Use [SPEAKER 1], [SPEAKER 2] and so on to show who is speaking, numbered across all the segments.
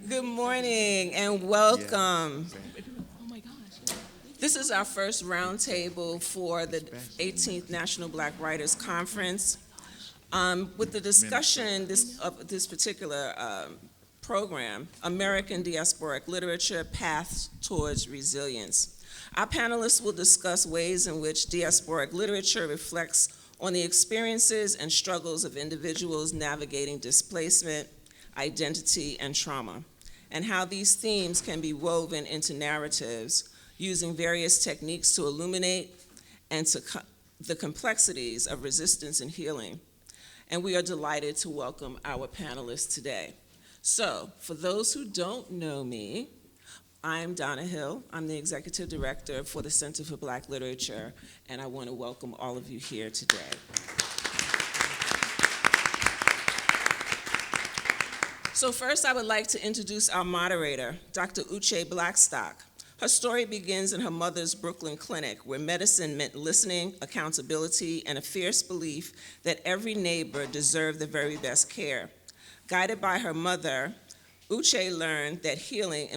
[SPEAKER 1] Good morning and welcome. This is our first roundtable for the 18th National Black Writers Conference. With the discussion of this particular program, American Diasporic Literature, Paths Towards Resilience. Our panelists will discuss ways in which diasporic literature reflects on the experiences and struggles of individuals navigating displacement, identity, and trauma, and how these themes can be woven into narratives using various techniques to illuminate the complexities of resistance and healing. And we are delighted to welcome our panelists today. So, for those who don't know me, I'm Donna Hill. I'm the Executive Director for the Center for Black Literature, and I want to welcome all of you here today. So first, I would like to introduce our moderator, Dr. Uche Blackstock. Her story begins in her mother's Brooklyn clinic, where medicine meant listening, accountability, and a fierce belief that every neighbor deserved the very best care. Guided by her mother, Uche learned that healing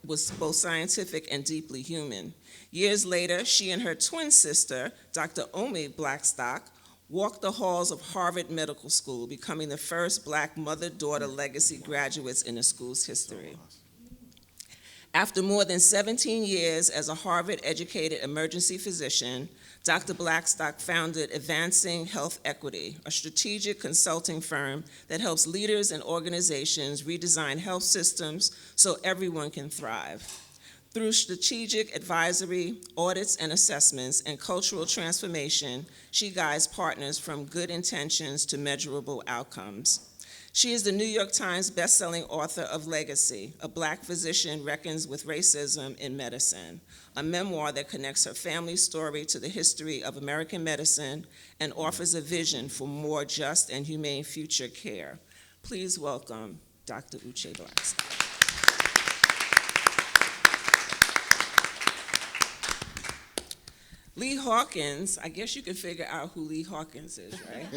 [SPEAKER 1] was both scientific and deeply human. Years later, she and her twin sister, Dr. Omi Blackstock, walked the halls of Harvard Medical School, becoming the first Black mother-daughter legacy graduates in the school's history. After more than 17 years as a Harvard-educated emergency physician, Dr. Blackstock founded Advancing Health Equity, a strategic consulting firm that helps leaders and organizations redesign health systems so everyone can thrive. Through strategic advisory, audits and assessments, and cultural transformation, she guides partners from good intentions to measurable outcomes. She is the New York Times bestselling author of Legacy, A Black Physician Reckons with Racism in Medicine, a memoir that connects her family's story to the history of American medicine and offers a vision for more just and humane future care. Please welcome Dr. Uche Blackstock. Lee Hawkins, I guess you can figure out who Lee Hawkins is, right?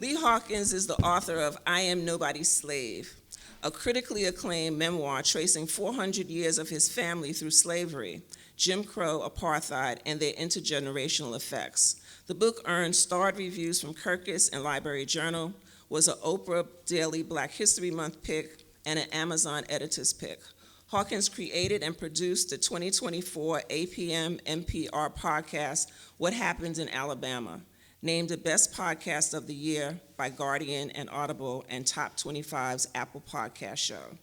[SPEAKER 1] Lee Hawkins is the author of I Am Nobody's Slave, a critically acclaimed memoir tracing 400 years of his family through slavery, Jim Crow, apartheid, and their intergenerational effects. The book earned starred reviews from Kirkus and Library Journal, was an Oprah Daily Black History Month pick, and an Amazon Editor's pick. Hawkins created and produced the 2024 APM NPR podcast, What Happened in Alabama, named the best podcast of the year by Guardian and Audible and Top 25's Apple Podcast Show.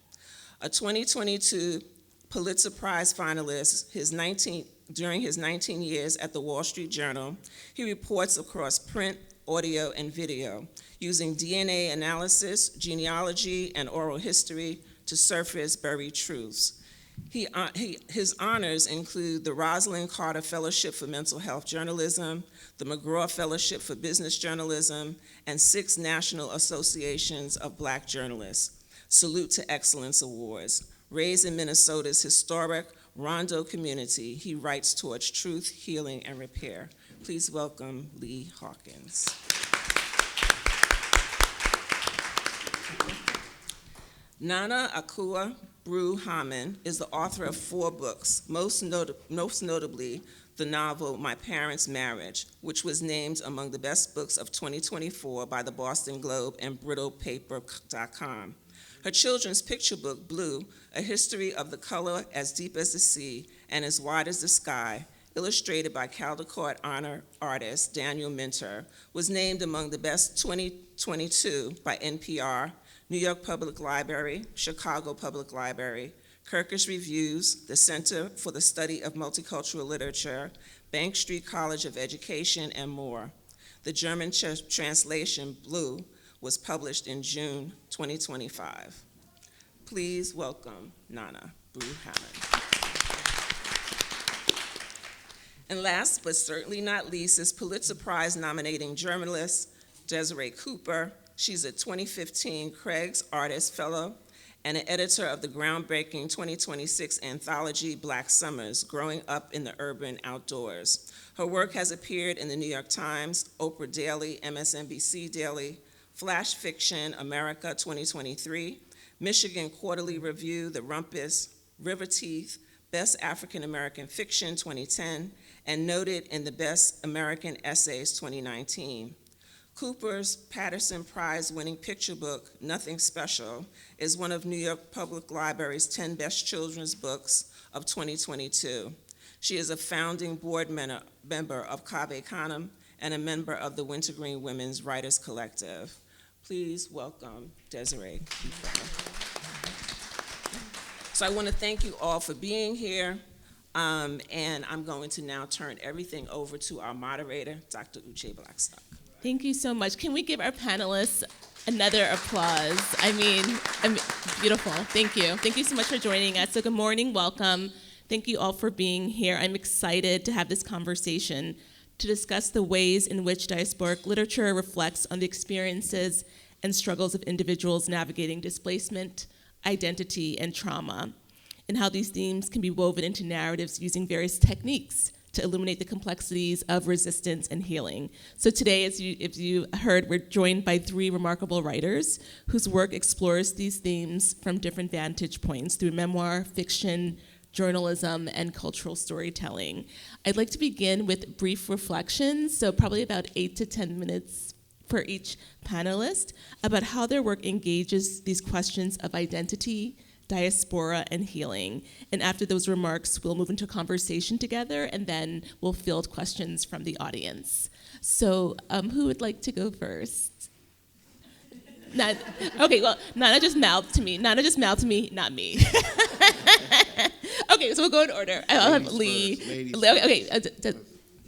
[SPEAKER 1] A 2022 Pulitzer Prize finalist, during his 19 years at the Wall Street Journal, he reports across print, audio, and video, using DNA analysis, genealogy, and oral history to surface buried truths. His honors include the Rosalind Carter Fellowship for Mental Health Journalism, the McGraw Fellowship for Business Journalism, and 6 National Associations of Black Journalists. Salute to Excellence Awards. Raised in Minnesota's historic Rondo community, he writes towards truth, healing, and repair. Please welcome Lee Hawkins. Nana Akua Brew Hammond is the author of 4 books, most notably the novel My Parents' Marriage, which was named among the best books of 2024 by the Boston Globe and BrittlePaper.com. Her children's picture book, Blue, A History of the Color as Deep as the Sea and as Wide as the Sky, illustrated by Caldecott honor artist Daniel Minter, was named among the best 2022 by NPR, New York Public Library, Chicago Public Library, Kirkus Reviews, the Center for the Study of Multicultural Literature, Bank Street College of Education, and more. The German translation, Blue, was published in June 2025. Please welcome Nana Brew Hammond. And last but certainly not least is Pulitzer Prize-nominating journalist Desiree Cooper. She's a 2015 Craig's Artist Fellow and an editor of the groundbreaking 2026 anthology Black Summers, Growing Up in the Urban Outdoors. Her work has appeared in the New York Times, Oprah Daily, MSNBC Daily, Flash Fiction, America 2023, Michigan Quarterly Review, The Rumpus, River Teeth, Best African American Fiction 2010, and noted in the Best American Essays 2019. Cooper's Patterson Prize-winning picture book, Nothing Special, is one of New York Public Library's 10 best children's books of 2022. She is a founding board member of Cave Canem and a member of the Wintergreen Women's Writers Collective. Please welcome Desiree Cooper. So I want to thank you all for being here, and I'm going to now turn everything over to our moderator, Dr. Uche Blackstock.
[SPEAKER 2] Thank you so much. Can we give our panelists another applause? I mean, beautiful. Thank you. Thank you so much for joining us. So good morning, welcome. Thank you all for being here. I'm excited to have this conversation to discuss the ways in which diasporic literature reflects on the experiences and struggles of individuals navigating displacement, identity, and trauma, and how these themes can be woven into narratives using various techniques to illuminate the complexities of resistance and healing. So today, as you heard, we're joined by 3 remarkable writers whose work explores these themes from different vantage points through memoir, fiction, journalism, and cultural storytelling. I'd like to begin with brief reflections, so probably about 8 to 10 minutes for each panelist, about how their work engages these questions of identity, diaspora, and healing. And after those remarks, we'll move into a conversation together, and then we'll field questions from the audience. So who would like to go first? Okay, well, Nana just mouthed to me, not me. Okay, so we'll go in order. I'll have Lee. Okay,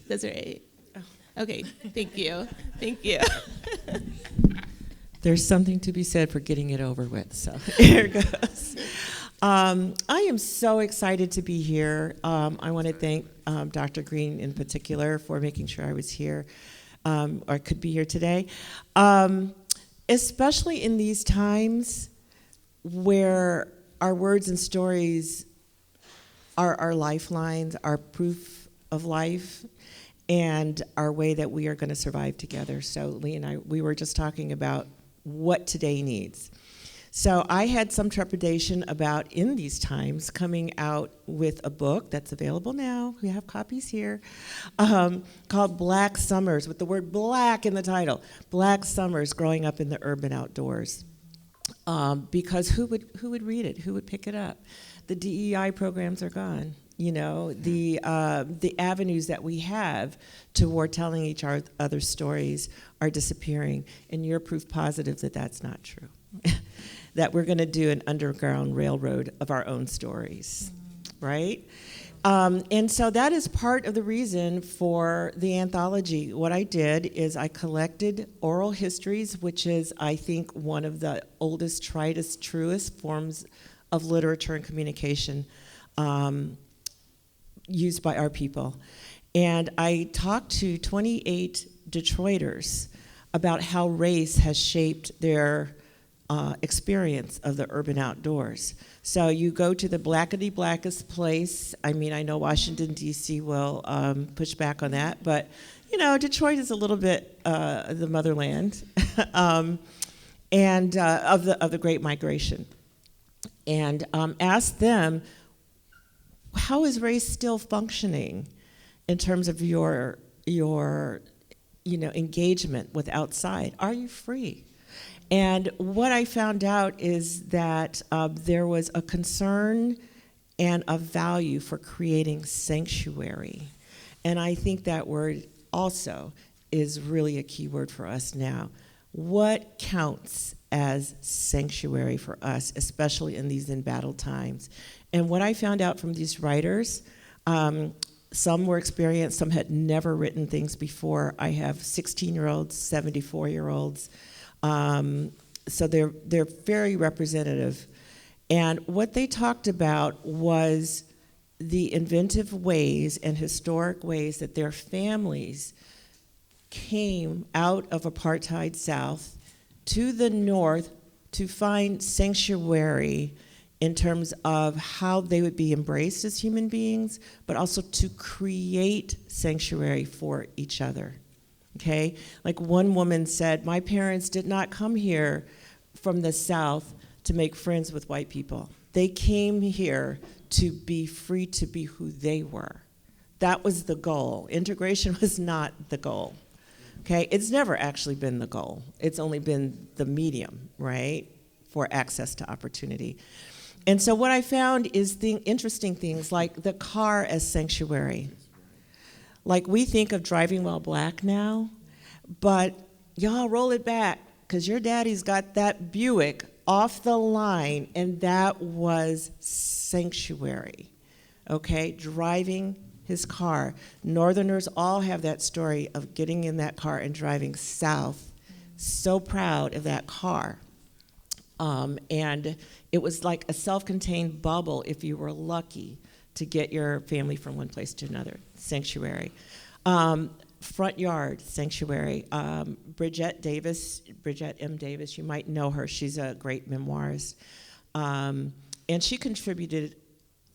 [SPEAKER 2] Desiree. Okay, thank you.
[SPEAKER 3] There's something to be said for getting it over with, so here goes. I am so excited to be here. I want to thank Dr. Green in particular for making sure I was here, or could be here today. Especially in these times where our words and stories are our lifelines, our proof of life, and our way that we are going to survive together. So Lee and I, we were just talking about what today needs. So I had some trepidation about, in these times, coming out with a book that's available now, we have copies here, called Black Summers, with the word black in the title. Black Summers, Growing Up in the Urban Outdoors. Because who would read it? Who would pick it up? The DEI programs are gone. You know, the avenues that we have toward telling each other stories are disappearing, and you're proof positive that that's not true. That we're going to do an underground railroad of our own stories, right? And so that is part of the reason for the anthology. What I did is I collected oral histories, which is, I think, one of the oldest, tritest, truest forms of literature and communication used by our people. And I talked to 28 Detroiters about how race has shaped their experience of the urban outdoors. So you go to the blackety blackest place. I mean, I know Washington, D.C. will push back on that, but you know, Detroit is a little bit the motherland and of the Great Migration. And asked them, how is race still functioning in terms of your engagement with outside? Are you free? And what I found out is that there was a concern and a value for creating sanctuary. And I think that word also is really a key word for us now. What counts as sanctuary for us, especially in these embattled times? And what I found out from these writers, some were experienced, some had never written things before. I have 16-year-olds, 74-year-olds. So they're very representative. And what they talked about was the inventive ways and historic ways that their families came out of apartheid South to the North to find sanctuary in terms of how they would be embraced as human beings, but also to create sanctuary for each other, okay? Like one woman said, my parents did not come here from the South to make friends with white people. They came here to be free to be who they were. That was the goal. Integration was not the goal. Okay, it's never actually been the goal. It's only been the medium, right, for access to opportunity. And so what I found is interesting things like the car as sanctuary. Like we think of driving while black now, but y'all roll it back, because your daddy's got that Buick off the line, and that was sanctuary, okay, driving his car. Northerners all have that story of getting in that car and driving south, so proud of that car. And it was like a self-contained bubble if you were lucky to get your family from one place to another, sanctuary. Front yard, sanctuary. Bridget M. Davis, you might know her. She's a great memoirist. And she contributed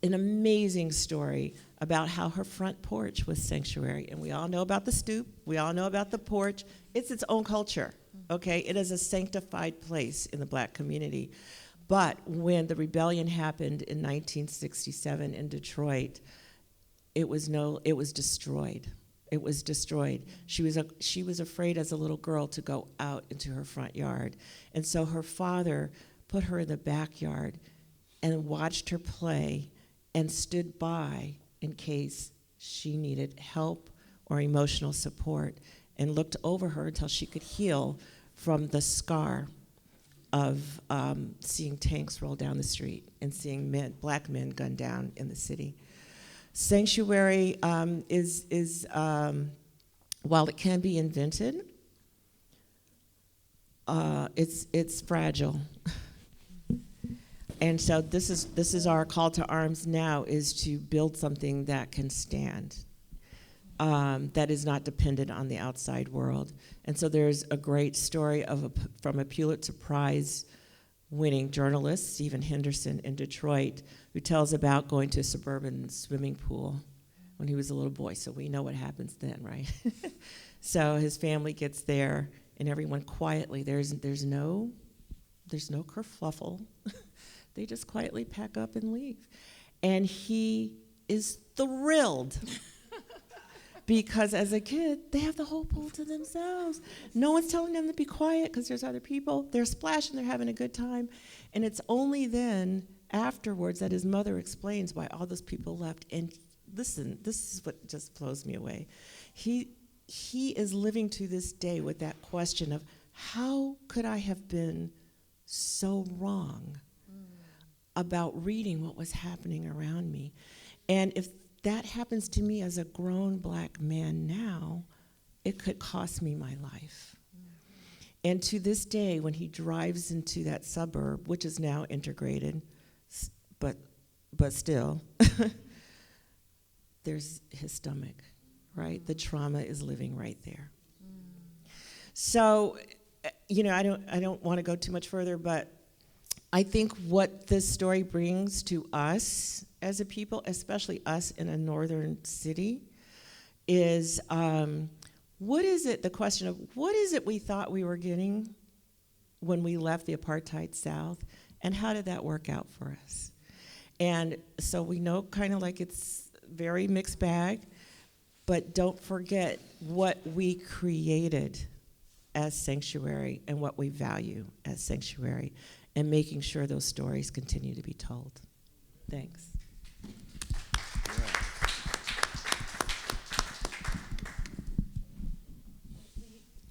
[SPEAKER 3] an amazing story about how her front porch was sanctuary. And we all know about the stoop. We all know about the porch. It's its own culture, okay? It is a sanctified place in the black community. But when the rebellion happened in 1967 in Detroit, it was destroyed. It was destroyed. She was afraid as a little girl to go out into her front yard. And so her father put her in the backyard and watched her play and stood by in case she needed help or emotional support, and looked over her until she could heal from the scar of seeing tanks roll down the street and seeing black men gunned down in the city. Sanctuary is while it can be invented, it's fragile. And so this is our call to arms now, is to build something that can stand, that is not dependent on the outside world. And so there's a great story from a Pulitzer Prize-winning journalist, Stephen Henderson in Detroit, who tells about going to a suburban swimming pool when he was a little boy. So we know what happens then, right? So his family gets there, and everyone quietly, there's no kerfluffle. They just quietly pack up and leave. And he is thrilled because as a kid, they have the whole pool to themselves. No one's telling them to be quiet because there's other people. They're splashing, they're having a good time. And it's only then, afterwards, that his mother explains why all those people left. And listen, this is what just blows me away. He is living to this day with that question of, how could I have been so wrong about reading what was happening around me? And if that happens to me as a grown black man now, it could cost me my life. And to this day, when he drives into that suburb, which is now integrated, but still, there's his stomach, right? The trauma is living right there. So, I don't want to go too much further, but I think what this story brings to us as a people, especially us in a northern city, is the question of what is it we thought we were getting when we left the apartheid South, and how did that work out for us? And so we know kind of like it's very mixed bag, but don't forget what we created as sanctuary and what we value as sanctuary, and making sure those stories continue to be told. Thanks.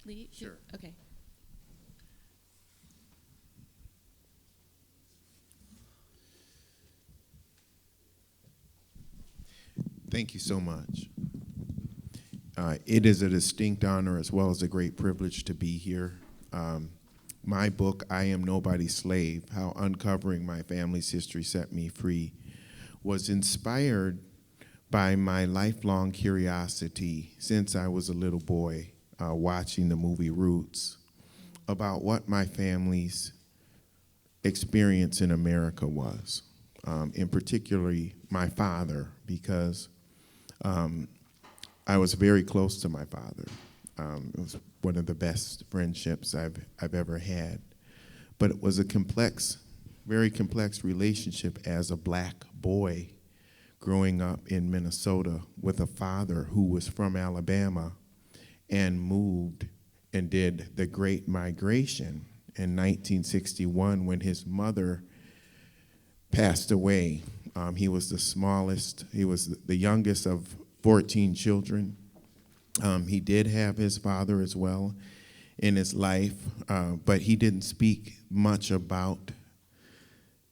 [SPEAKER 2] Lee?
[SPEAKER 4] Sure.
[SPEAKER 2] Okay.
[SPEAKER 4] Thank you so much. It is a distinct honor as well as a great privilege to be here. My book, I Am Nobody's Slave, How Uncovering My Family's History Set Me Free, was inspired by my lifelong curiosity since I was a little boy, watching the movie Roots, about what my family's experience in America was, in particularly my father, because I was very close to my father. It was one of the best friendships I've ever had. But it was a complex very complex relationship as a black boy growing up in Minnesota with a father who was from Alabama and moved and did the Great Migration in 1961 when his mother passed away. He was the smallest, he was the youngest of 14 children. He did have his father as well in his life, but he didn't speak much about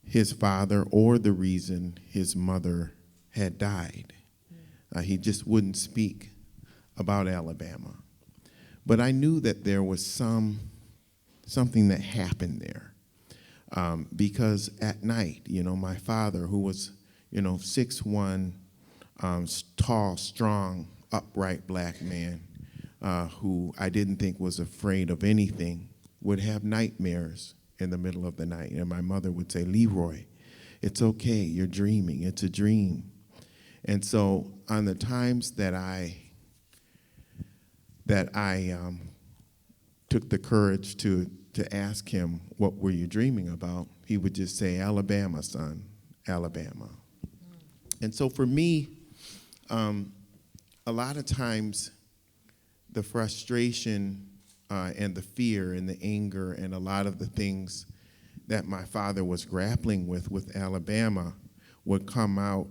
[SPEAKER 4] his father or the reason his mother had died. He just wouldn't speak about Alabama. But I knew that there was something that happened there. Because at night, my father, who was, 6'1", tall, strong, upright black man, who I didn't think was afraid of anything, would have nightmares in the middle of the night. And my mother would say, "Leroy, it's okay, you're dreaming, it's a dream." And so on the times that I took the courage to ask him, "What were you dreaming about?" he would just say, "Alabama, son, Alabama." And so for me, a lot of times the frustration and the fear and the anger and a lot of the things that my father was grappling with Alabama would come out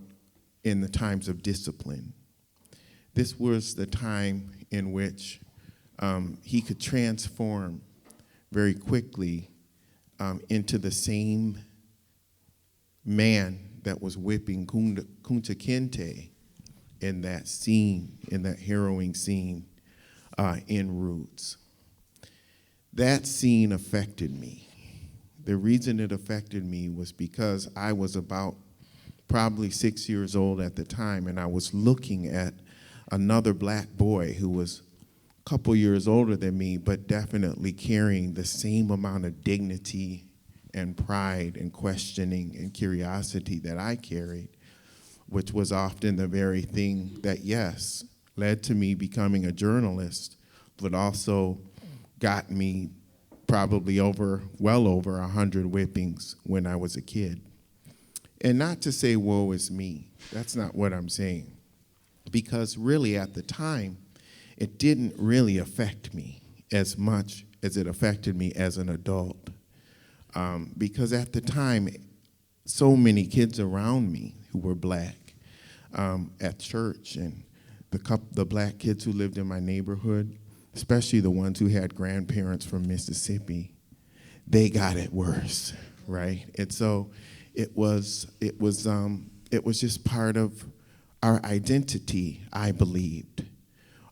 [SPEAKER 4] in the times of discipline. This was the time in which he could transform very quickly into the same man that was whipping Kunta Kinte in that scene, in that harrowing scene in Roots. That scene affected me. The reason it affected me was because I was about probably 6 years old at the time, and I was looking at another black boy who was a couple years older than me, but definitely carrying the same amount of dignity and pride and questioning and curiosity that I carried, which was often the very thing that, yes, led to me becoming a journalist, but also got me probably well over 100 whippings when I was a kid. And not to say, woe is me. That's not what I'm saying. Because really at the time, it didn't really affect me as much as it affected me as an adult. Because at the time, so many kids around me who were black at church, and the black kids who lived in my neighborhood, especially the ones who had grandparents from Mississippi, they got it worse, right? And so it was just part of our identity, I believed.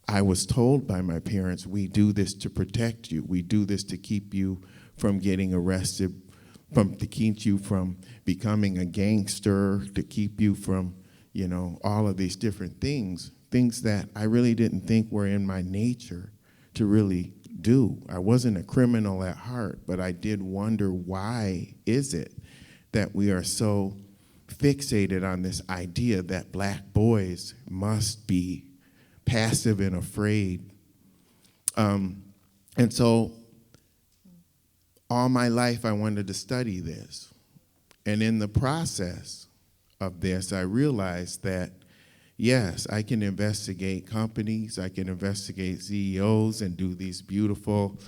[SPEAKER 4] I was told by my parents, "We do this to protect you. We do this to keep you from getting arrested, to keep you from becoming a gangster, to keep you from, all of these different things that I really didn't think were in my nature to really do. I wasn't a criminal at heart, but I did wonder, why is it that we are so fixated on this idea that black boys must be passive and afraid? And so all my life I wanted to study this. And in the process of this, I realized that, yes, I can investigate companies, I can investigate CEOs and do these beautiful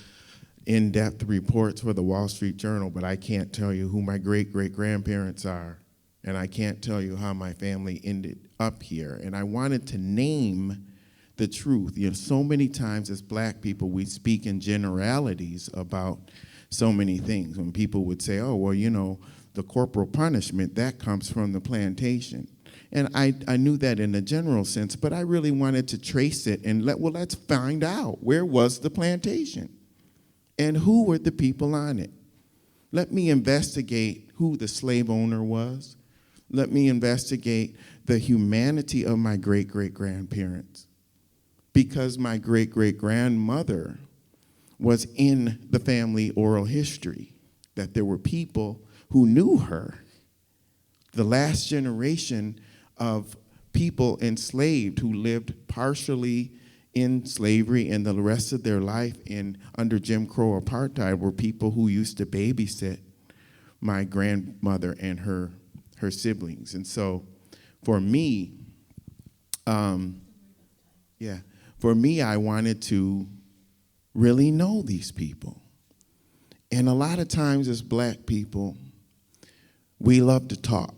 [SPEAKER 4] in-depth reports for the Wall Street Journal, but I can't tell you who my great-great-grandparents are, and I can't tell you how my family ended up here. And I wanted to name the truth. So many times as black people, we speak in generalities about so many things. When people would say, "Oh, well, the corporal punishment, that comes from the plantation." And I knew that in a general sense, but I really wanted to trace it and let's find out, where was the plantation? And who were the people on it? Let me investigate who the slave owner was. Let me investigate the humanity of my great-great-grandparents. Because my great-great-grandmother was in the family oral history, that there were people who knew her. The last generation of people enslaved who lived partially in slavery and the rest of their life under Jim Crow apartheid were people who used to babysit my grandmother and her siblings. And so for me, I wanted to really know these people. And a lot of times as black people, we love to talk.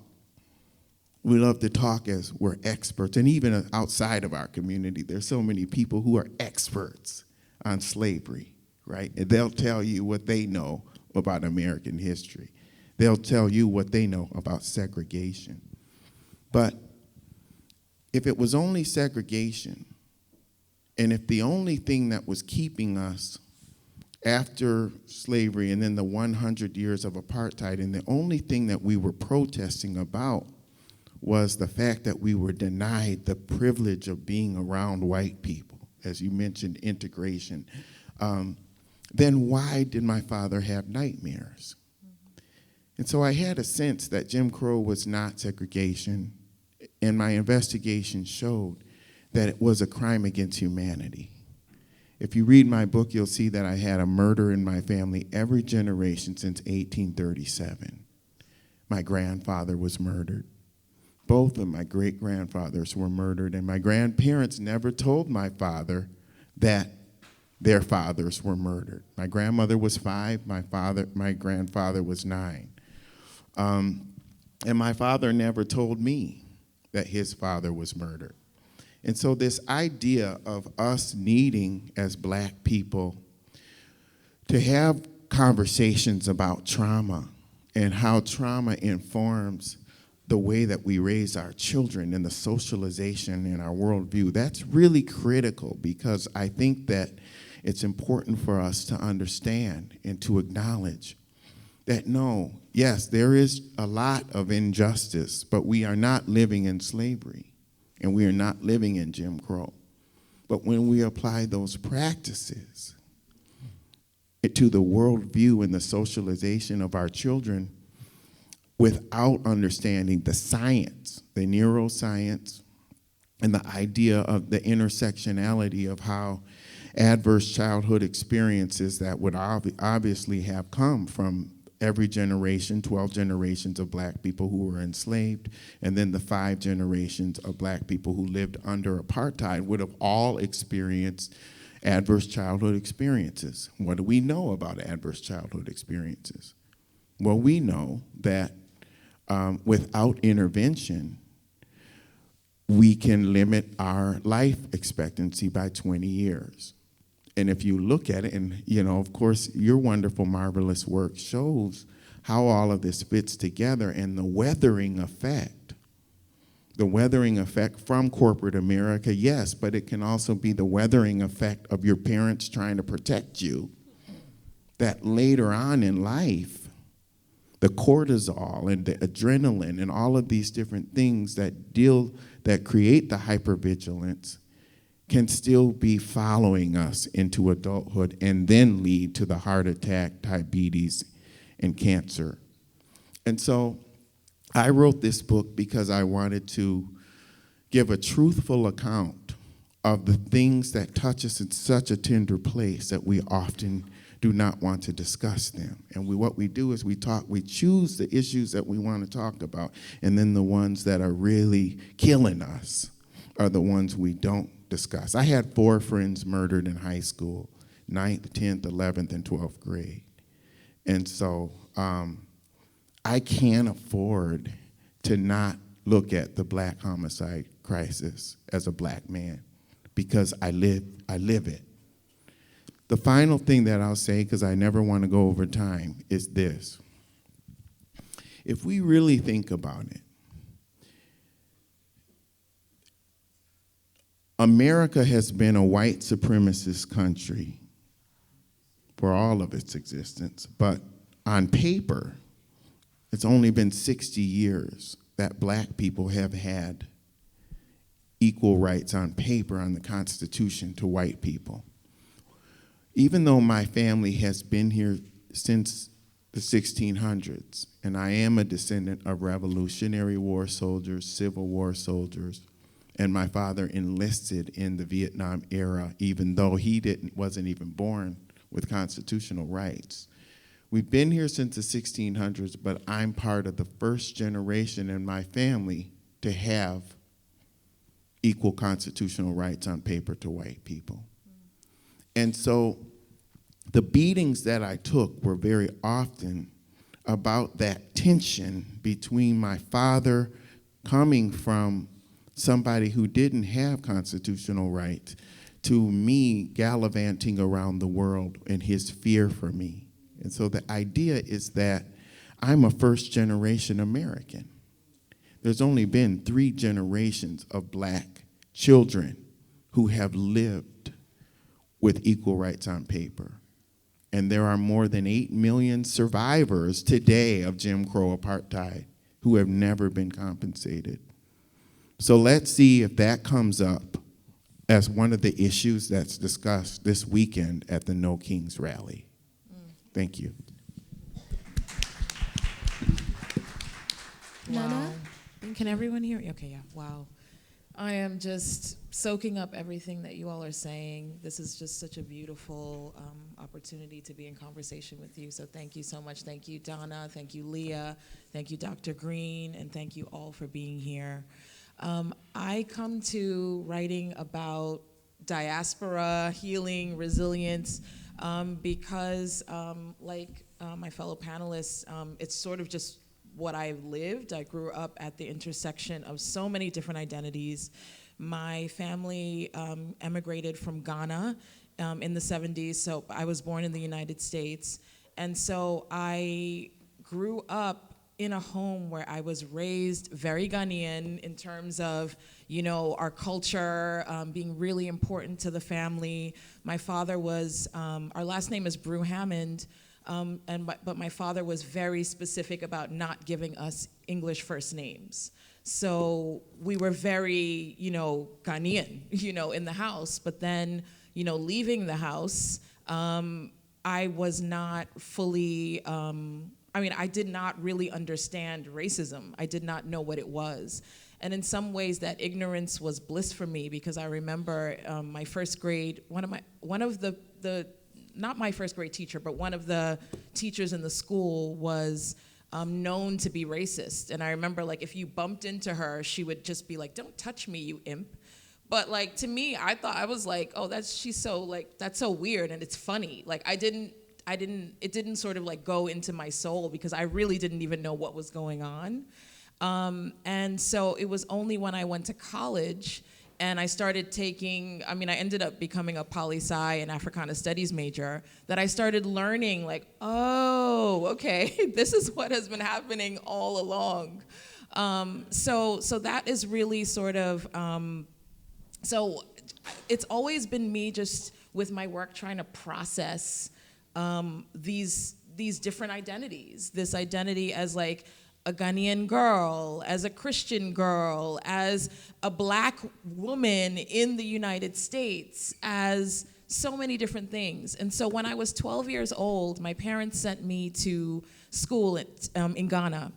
[SPEAKER 4] We love to talk as we're experts. And even outside of our community, there's so many people who are experts on slavery, right? And they'll tell you what they know about American history. They'll tell you what they know about segregation. But if it was only segregation, and if the only thing that was keeping us after slavery and then the 100 years of apartheid, and the only thing that we were protesting about was the fact that we were denied the privilege of being around white people, as you mentioned, integration, then why did my father have nightmares? And so I had a sense that Jim Crow was not segregation, and my investigation showed that it was a crime against humanity. If you read my book, you'll see that I had a murder in my family every generation since 1837. My grandfather was murdered. Both of my great-grandfathers were murdered, and my grandparents never told my father that their fathers were murdered. My grandmother was 5, my grandfather was 9. And my father never told me that his father was murdered. And so this idea of us needing, as black people, to have conversations about trauma and how trauma informs the way that we raise our children and the socialization in our worldview, that's really critical, because I think that it's important for us to understand and to acknowledge that no, yes, there is a lot of injustice, but we are not living in slavery and we are not living in Jim Crow. But when we apply those practices to the worldview and the socialization of our children without understanding the science, the neuroscience, and the idea of the intersectionality of how adverse childhood experiences that would obviously have come from every generation, 12 generations of black people who were enslaved, and then the 5 generations of black people who lived under apartheid would have all experienced adverse childhood experiences. What do we know about adverse childhood experiences? Well, we know that without intervention, we can limit our life expectancy by 20 years. And if you look at it, and of course, your wonderful, marvelous work shows how all of this fits together, and the weathering effect from corporate America, yes, but it can also be the weathering effect of your parents trying to protect you, that later on in life, the cortisol and the adrenaline and all of these different things that create the hypervigilance can still be following us into adulthood and then lead to the heart attack, diabetes, and cancer. And so I wrote this book because I wanted to give a truthful account of the things that touch us in such a tender place that we often do not want to discuss them. And what we do is we choose the issues that we want to talk about, and then the ones that are really killing us are the ones we don't discuss. I had 4 friends murdered in high school, 9th, 10th, 11th, and 12th grade. And so I can't afford to not look at the black homicide crisis as a black man, because I live it. The final thing that I'll say, because I never want to go over time, is this. If we really think about it, America has been a white supremacist country for all of its existence, but on paper, it's only been 60 years that black people have had equal rights on paper on the Constitution to white people. Even though my family has been here since the 1600s, and I am a descendant of Revolutionary War soldiers, Civil War soldiers, and my father enlisted in the Vietnam era, even though he wasn't even born with constitutional rights. We've been here since the 1600s, but I'm part of the first generation in my family to have equal constitutional rights on paper to white people. And so the beatings that I took were very often about that tension between my father coming from somebody who didn't have constitutional rights to me gallivanting around the world and his fear for me. And so the idea is that I'm a first-generation American. There's only been 3 generations of black children who have lived with equal rights on paper. And there are more than 8 million survivors today of Jim Crow apartheid who have never been compensated. So let's see if that comes up as one of the issues that's discussed this weekend at the No Kings rally. Thank you.
[SPEAKER 2] Nana?
[SPEAKER 5] Can everyone hear me? Okay, yeah. Wow. I am just soaking up everything that you all are saying. This is just such a beautiful opportunity to be in conversation with you. So thank you so much. Thank you, Donna. Thank you, Leah. Thank you, Dr. Green. And thank you all for being here. I come to writing about diaspora, healing, resilience, because like my fellow panelists, it's sort of just what I've lived. I grew up at the intersection of so many different identities. My family emigrated from Ghana in the 70s, so I was born in the United States. And so I grew up in a home where I was raised very Ghanaian in terms of, you know, our culture being really important to the family. My father was, our last name is Brew Hammond, but my father was very specific about not giving us English first names. So we were very, you know, Ghanaian, you know, in the house. But then, you know, leaving the house, I was not fully, I did not really understand racism. I did not know what it was. And in some ways, that ignorance was bliss for me, because I remember my first grade, not my first grade teacher, but one of the teachers in the school was known to be racist. And I remember, like, if you bumped into her, she would just be like, "Don't touch me, you imp." But like, to me, I was like, oh, that's so weird, and it's funny. Like, it didn't sort of like go into my soul, because I really didn't even know what was going on. And so it was only when I went to college and I started taking, I ended up becoming a poli-sci and Africana Studies major, that I started learning, like, oh, okay, this is what has been happening all along. So that is really sort of, so it's always been me just with my work trying to process these different identities. This identity as like a Ghanaian girl, as a Christian girl, as a black woman in the United States, as so many different things. And so when I was 12 years old, my parents sent me to school in Ghana.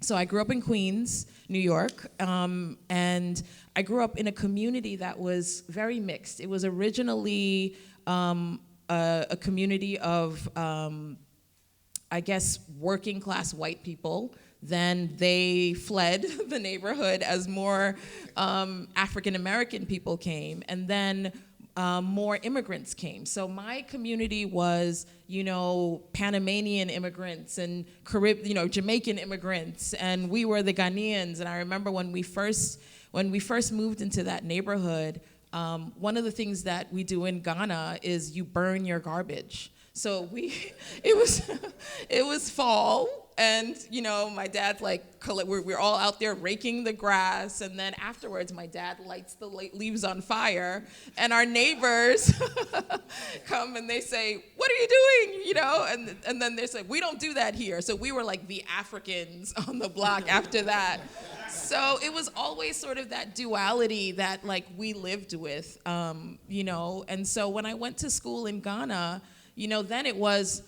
[SPEAKER 5] So I grew up in Queens, New York, and I grew up in a community that was very mixed. It was originally a community of, I guess, working class white people. Then they fled the neighborhood as more African American people came, and then more immigrants came. So my community was, Panamanian immigrants and Jamaican immigrants, and we were the Ghanaians. And I remember when we first moved into that neighborhood, one of the things that we do in Ghana is you burn your garbage. So it was fall, and my dad's like, we're all out there raking the grass, and then afterwards my dad lights the leaves on fire, and our neighbors come and they say, "What are you doing?" And then they say, "We don't do that here." So we were like the Africans on the block after that. So it was always sort of that duality that like we lived with, and so when I went to school in Ghana, then it was,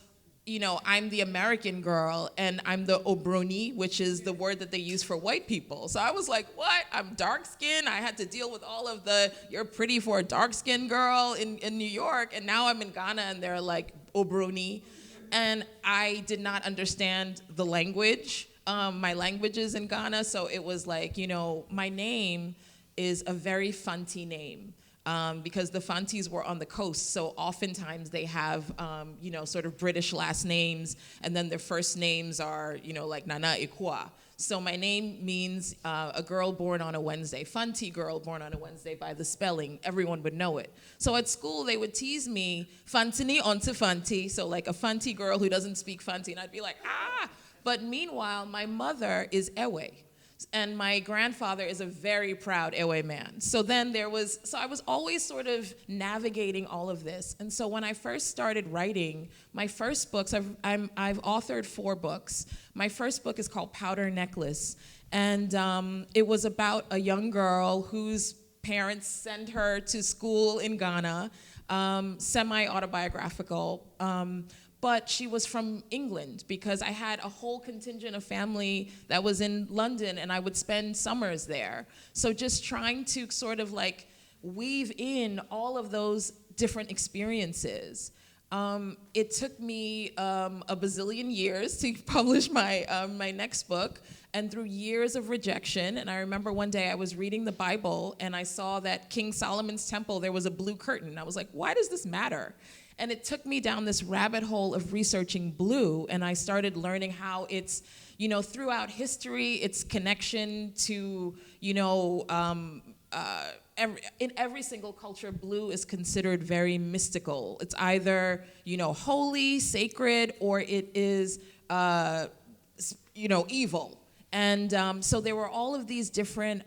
[SPEAKER 5] I'm the American girl and I'm the Obroni, which is the word that they use for white people. So I was like, what? I'm dark skinned. I had to deal with all of you're pretty for a dark skinned girl in New York. And now I'm in Ghana and they're like Obroni. and I did not understand the language, my languages in Ghana, so it was like, my name is a very Fanti name. Because the Fantis were on the coast, so oftentimes they have, sort of British last names, and then their first names are, like Nana Ikwa. So my name means a girl born on a Wednesday, Fanti girl born on a Wednesday by the spelling. Everyone would know it. So at school, they would tease me, Fantini onto Fanti, so like a Fanti girl who doesn't speak Fanti, and I'd be like, ah! But meanwhile, my mother is Ewe. And my grandfather is a very proud Ewe man. So I was always sort of navigating all of this. And so when I first started writing, my first books, I've authored 4 books. My first book is called Powder Necklace. And it was about a young girl whose parents sent her to school in Ghana, semi-autobiographical. But she was from England because I had a whole contingent of family that was in London and I would spend summers there. So just trying to sort of like weave in all of those different experiences. It took me a bazillion years to publish my next book, and through years of rejection. And I remember one day I was reading the Bible and I saw that King Solomon's temple, there was a blue curtain. I was like, why does this matter? And it took me down this rabbit hole of researching blue, and I started learning how it's, throughout history, its connection to, in every single culture, blue is considered very mystical. It's either, holy, sacred, or it is, evil. And so there were all of these different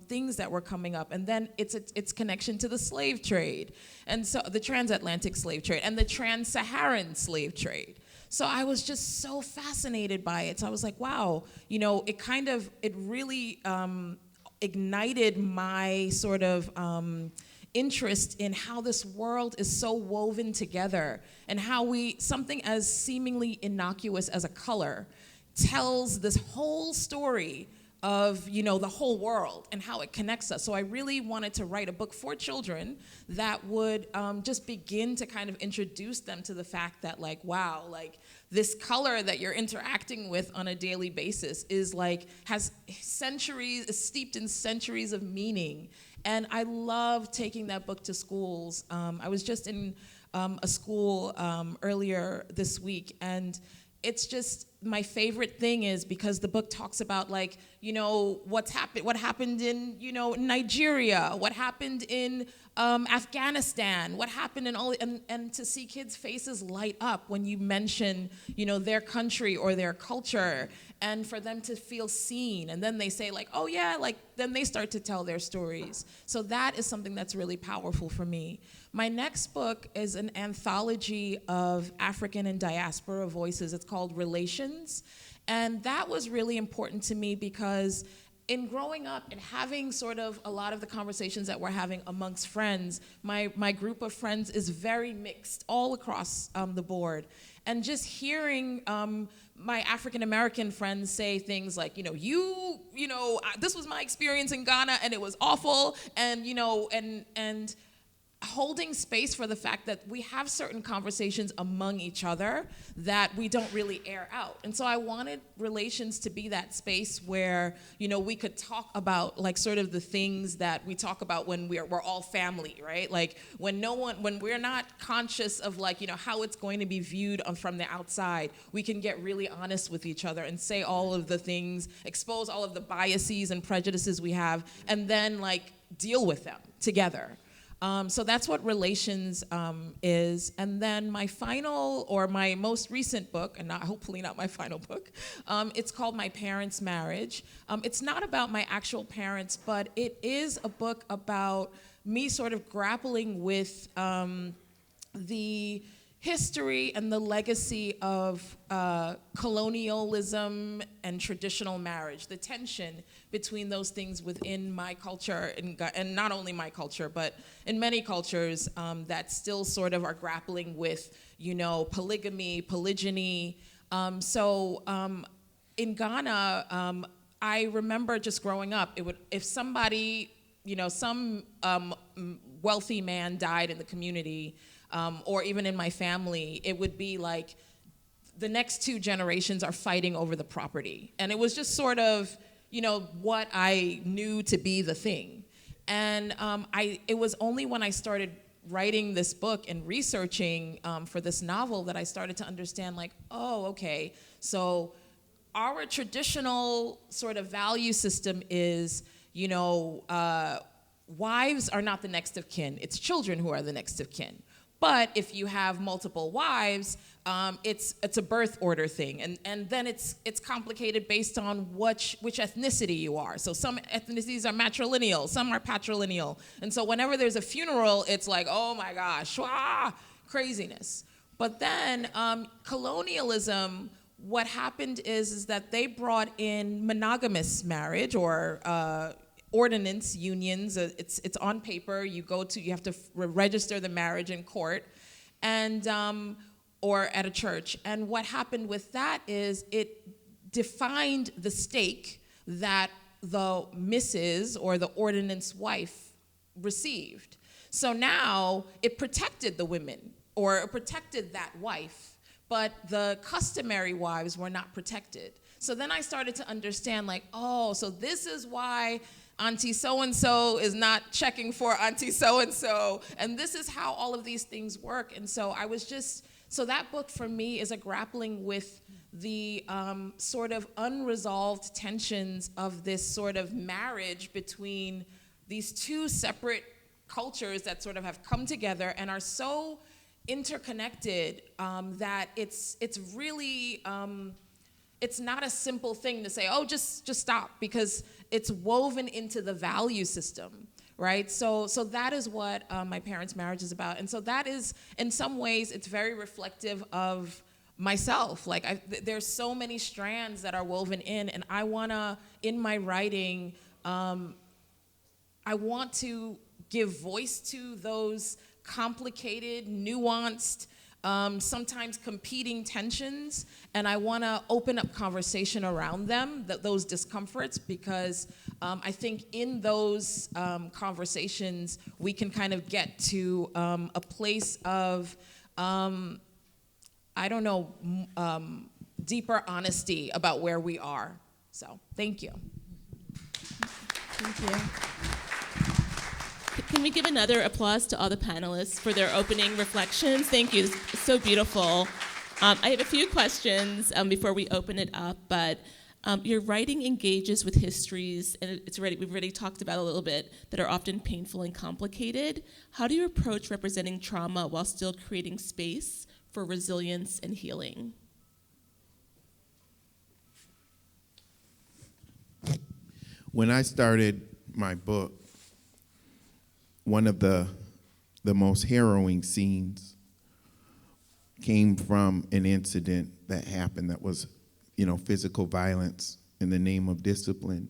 [SPEAKER 5] things that were coming up. And then its connection to the slave trade. And so the transatlantic slave trade and the trans-Saharan slave trade. So I was just so fascinated by it. So I was like, wow, it really ignited my sort of interest in how this world is so woven together and how something as seemingly innocuous as a color tells this whole story of, the whole world and how it connects us. So I really wanted to write a book for children that would just begin to kind of introduce them to the fact that, like, wow, like this color that you're interacting with on a daily basis is has centuries, is steeped in centuries of meaning. And I love taking that book to schools. I was just in a school earlier this week, and it's just, my favorite thing is because the book talks about what happened in, Nigeria, what happened in Afghanistan, what happened in all, and to see kids' faces light up when you mention, their country or their culture, and for them to feel seen, and then they say oh yeah, then they start to tell their stories. So that is something that's really powerful for me. My next book is an anthology of African and diaspora voices. It's called Relations. And that was really important to me because in growing up and having sort of a lot of the conversations that we're having amongst friends, my group of friends is very mixed all across the board. And just hearing my African American friends say things like, this was my experience in Ghana and it was awful, and and holding space for the fact that we have certain conversations among each other that we don't really air out. And so I wanted Relations to be that space where, we could talk about sort of the things that we talk about when we're all family, right? When we're not conscious of how it's going to be viewed from the outside, we can get really honest with each other and say all of the things, expose all of the biases and prejudices we have, and then deal with them together. So that's what Relations is. And then my most recent book, and hopefully not my final book, it's called My Parents' Marriage. It's not about my actual parents, but it is a book about me sort of grappling with the history and the legacy of colonialism and traditional marriage, the tension between those things within my culture, and not only my culture, but in many cultures that still sort of are grappling with, polygamy, polygyny. So in Ghana, I remember just growing up, if somebody, some wealthy man died in the community, or even in my family, it would be the next two generations are fighting over the property. And it was just sort of, what I knew to be the thing. And it was only when I started writing this book and researching for this novel that I started to understand, like, oh, okay, so our traditional sort of value system is, wives are not the next of kin. It's children who are the next of kin. But if you have multiple wives, it's a birth order thing, and then it's complicated based on which ethnicity you are. So some ethnicities are matrilineal, some are patrilineal, and so whenever there's a funeral, it's like, oh my gosh, craziness. But then colonialism, what happened is that they brought in monogamous marriage or ordinance unions. It's on paper. You have to register the marriage in court, and or at a church. And what happened with that is it defined the stake that the Mrs. or the ordinance wife received. So now it protected the women, or it protected that wife, but the customary wives were not protected. So then I started to understand, like, oh, so this is why Auntie so-and-so is not checking for Auntie so-and-so, and this is how all of these things work. And so so that book for me is a grappling with the sort of unresolved tensions of this sort of marriage between these two separate cultures that sort of have come together and are so interconnected that it's really, it's not a simple thing to say, oh, just stop, because it's woven into the value system, right? So that is what my parents' marriage is about. And so that is, in some ways, it's very reflective of myself. Like, there's so many strands that are woven in, and I wanna, in my writing, I want to give voice to those complicated, nuanced, sometimes competing tensions, and I want to open up conversation around them, those discomforts, because I think in those conversations we can kind of get to a place of, deeper honesty about where we are. So, thank you.
[SPEAKER 2] Thank you. Can we give another applause to all the panelists for their opening reflections? Thank you. It's so beautiful. I have a few questions before we open it up, but your writing engages with histories, and we've already talked about a little bit, that are often painful and complicated. How do you approach representing trauma while still creating space for resilience and healing?
[SPEAKER 4] When I started my book, one of the most harrowing scenes came from an incident that happened that was, physical violence in the name of discipline.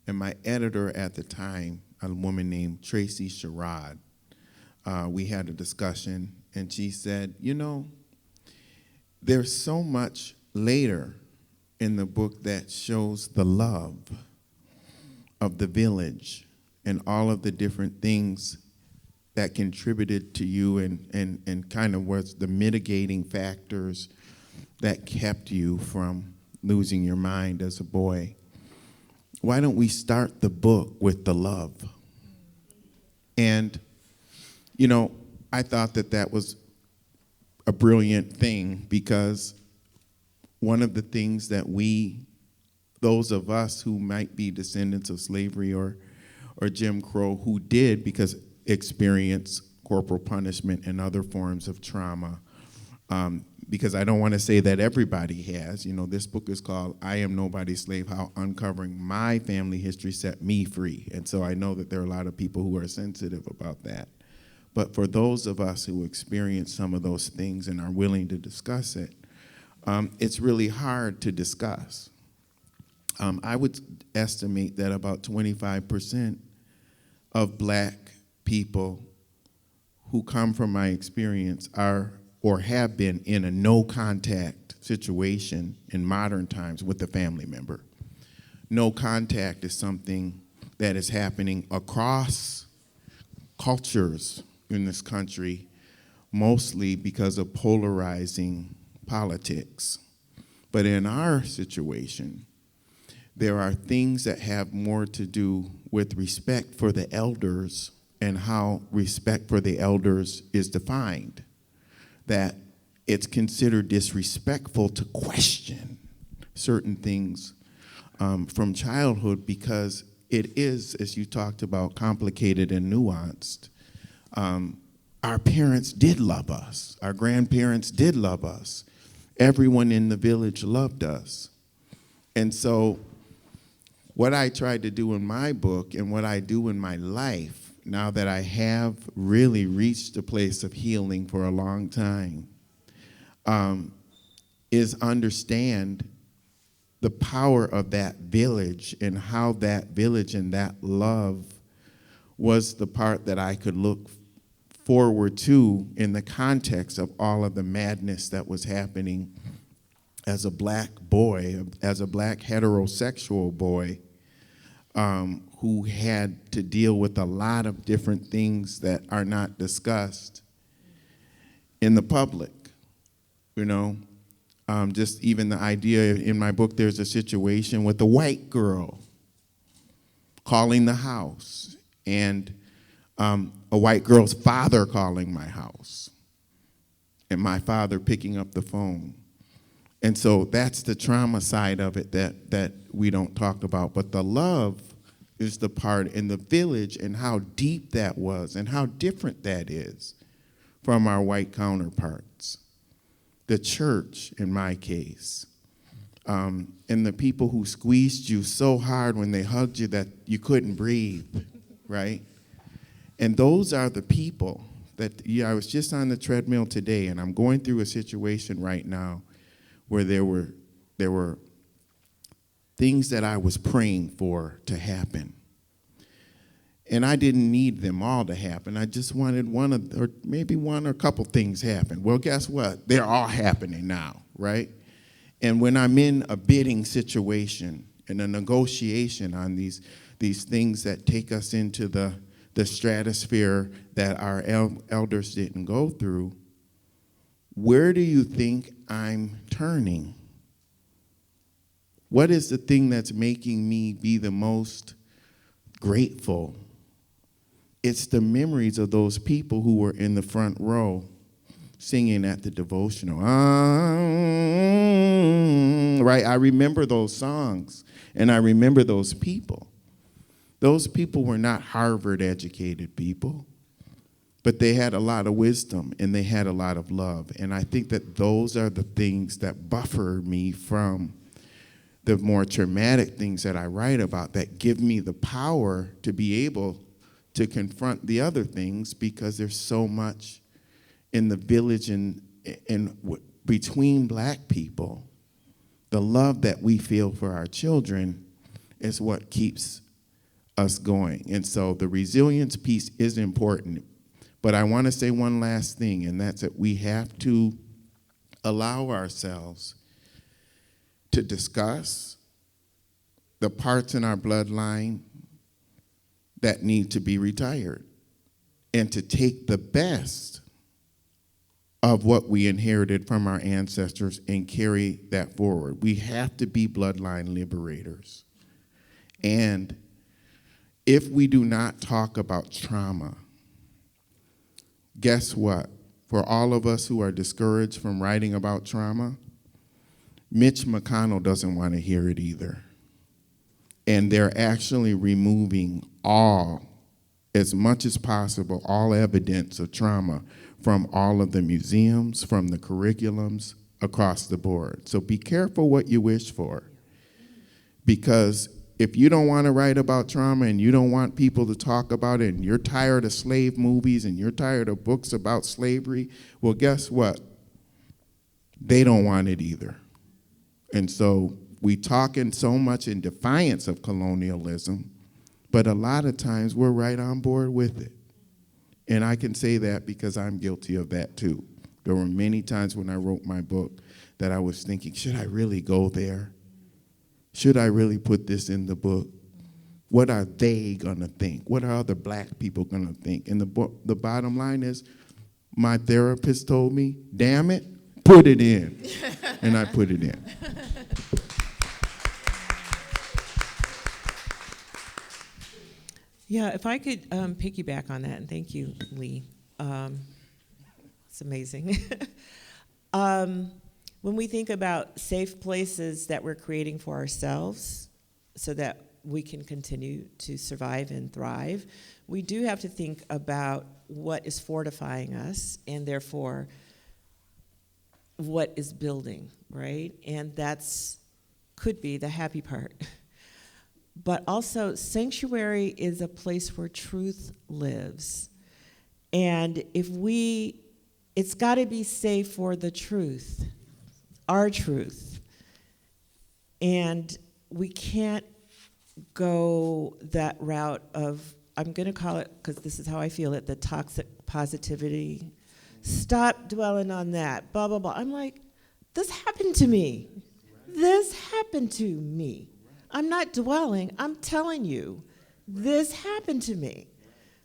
[SPEAKER 4] And my editor at the time, a woman named Tracy Sherrod, we had a discussion, and she said, there's so much later in the book that shows the love of the village and all of the different things that contributed to you and kind of was the mitigating factors that kept you from losing your mind as a boy. Why don't we start the book with the love? And, I thought that was a brilliant thing, because one of the things that those of us who might be descendants of slavery or Jim Crow, who did experience corporal punishment and other forms of trauma, because I don't want to say that everybody has. This book is called I Am Nobody's Slave, How Uncovering My Family History Set Me Free. And so I know that there are a lot of people who are sensitive about that. But for those of us who experience some of those things and are willing to discuss it, it's really hard to discuss. I would estimate that about 25% of Black people who come from my experience are or have been in a no-contact situation in modern times with a family member. No contact is something that is happening across cultures in this country, mostly because of polarizing politics. But in our situation, there are things that have more to do with respect for the elders and how respect for the elders is defined. That it's considered disrespectful to question certain things from childhood because it is, as you talked about, complicated and nuanced. Our parents did love us. Our grandparents did love us. Everyone in the village loved us. And so what I tried to do in my book and what I do in my life, now that I have really reached a place of healing for a long time, is understand the power of that village and how that village and that love was the part that I could look forward to in the context of all of the madness that was happening as a black boy, as a black heterosexual boy, who had to deal with a lot of different things that are not discussed in the public, you know. Just even the idea in my book, there's a situation with a white girl calling the house and a white girl's father calling my house and my father picking up the phone. And so that's the trauma side of it that we don't talk about. But the love is the part in the village and how deep that was and how different that is from our white counterparts. The church, in my case, and the people who squeezed you so hard when they hugged you that you couldn't breathe, right? And those are the people that, I was just on the treadmill today, and I'm going through a situation right now where there were things that I was praying for to happen. And I didn't need them all to happen. I just wanted maybe one or a couple things happen. Well, guess what? They're all happening now, right? And when I'm in a bidding situation and a negotiation on these things that take us into the stratosphere that our elders didn't go through, where do you think I'm turning? What is the thing that's making me be the most grateful? It's the memories of those people who were in the front row singing at the devotional. Right? I remember those songs, and I remember those people. Those people were not Harvard-educated people, but they had a lot of wisdom, and they had a lot of love. And I think that those are the things that buffer me from the more traumatic things that I write about, that give me the power to be able to confront the other things, because there's so much in the village and between black people. The love that we feel for our children is what keeps us going. And so the resilience piece is important. But I want to say one last thing, and that's that we have to allow ourselves to discuss the parts in our bloodline that need to be retired, and to take the best of what we inherited from our ancestors and carry that forward. We have to be bloodline liberators. And if we do not talk about trauma, guess what? For all of us who are discouraged from writing about trauma, Mitch McConnell doesn't want to hear it either. And they're actually removing as much as possible, all evidence of trauma from all of the museums, from the curriculums, across the board. So be careful what you wish for. Because if you don't want to write about trauma and you don't want people to talk about it, and you're tired of slave movies and you're tired of books about slavery, well, guess what? They don't want it either. And so we talking so much in defiance of colonialism, but a lot of times we're right on board with it. And I can say that because I'm guilty of that too. There were many times when I wrote my book that I was thinking, should I really go there? Should I really put this in the book? What are they gonna think? What are other black people gonna think? And the bottom line is, my therapist told me, damn it, put it in. And I put it in.
[SPEAKER 3] Yeah, if I could piggyback on that, and thank you, Lee. It's amazing. When we think about safe places that we're creating for ourselves so that we can continue to survive and thrive, we do have to think about what is fortifying us and therefore what is building, right? And that's could be the happy part. But also, sanctuary is a place where truth lives. And it's got to be safe for the truth, our truth. And we can't go that route of, I'm going to call it, because this is how I feel it, the toxic positivity. Stop dwelling on that, blah, blah, blah. I'm like, this happened to me. This happened to me. I'm not dwelling, I'm telling you, this happened to me,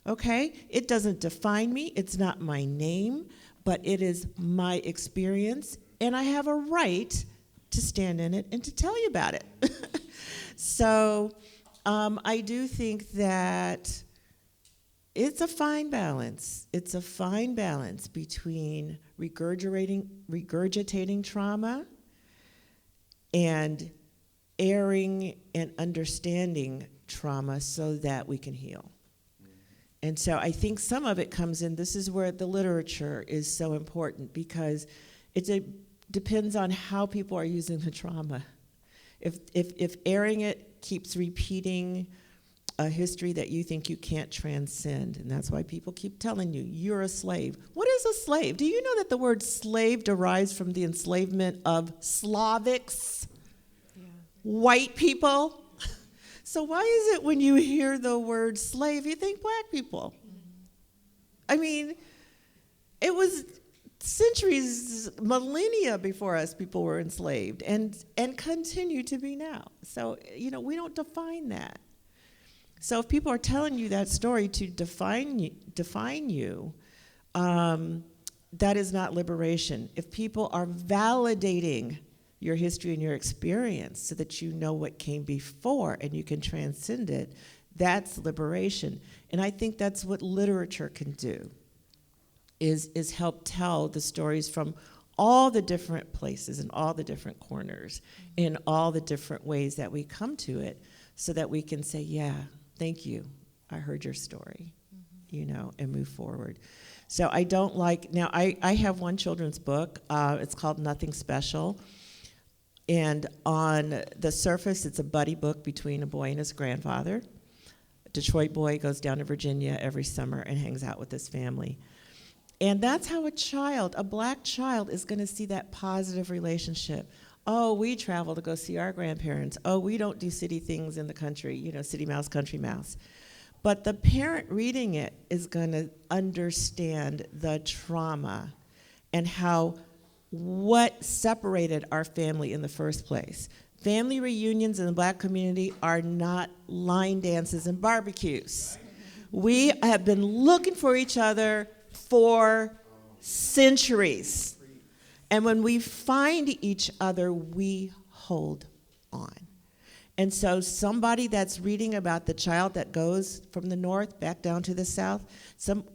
[SPEAKER 3] okay? It doesn't define me, it's not my name, but it is my experience, and I have a right to stand in it and to tell you about it. So I do think that it's a fine balance. It's a fine balance between regurgitating trauma and airing and understanding trauma so that we can heal. And so I think some of it comes in, this is where the literature is so important, because it depends on how people are using the trauma. If airing it keeps repeating a history that you think you can't transcend, and that's why people keep telling you, you're a slave. What is a slave? Do you know that the word slave derives from the enslavement of Slavics? White people. So why is it when you hear the word slave, you think black people? I mean, it was centuries, millennia before us, people were enslaved and continue to be now. So, we don't define that. So if people are telling you that story to define you, that is not liberation. If people are validating your history and your experience so that you know what came before and you can transcend it, that's liberation. And I think that's what literature can do, is help tell the stories from all the different places and all the different corners in all the different ways that we come to it, so that we can say, yeah, thank you, I heard your story, and move forward. So I don't like, now I have one children's book, it's called Nothing Special. And on the surface, it's a buddy book between a boy and his grandfather. A Detroit boy goes down to Virginia every summer and hangs out with his family. And that's how a black child is going to see that positive relationship. Oh, we travel to go see our grandparents. Oh, we don't do city things in the country, city mouse, country mouse. But the parent reading it is going to understand the trauma and what separated our family in the first place. Family reunions in the black community are not line dances and barbecues. We have been looking for each other for centuries. And when we find each other, we hold on. And so somebody that's reading about the child that goes from the north back down to the south,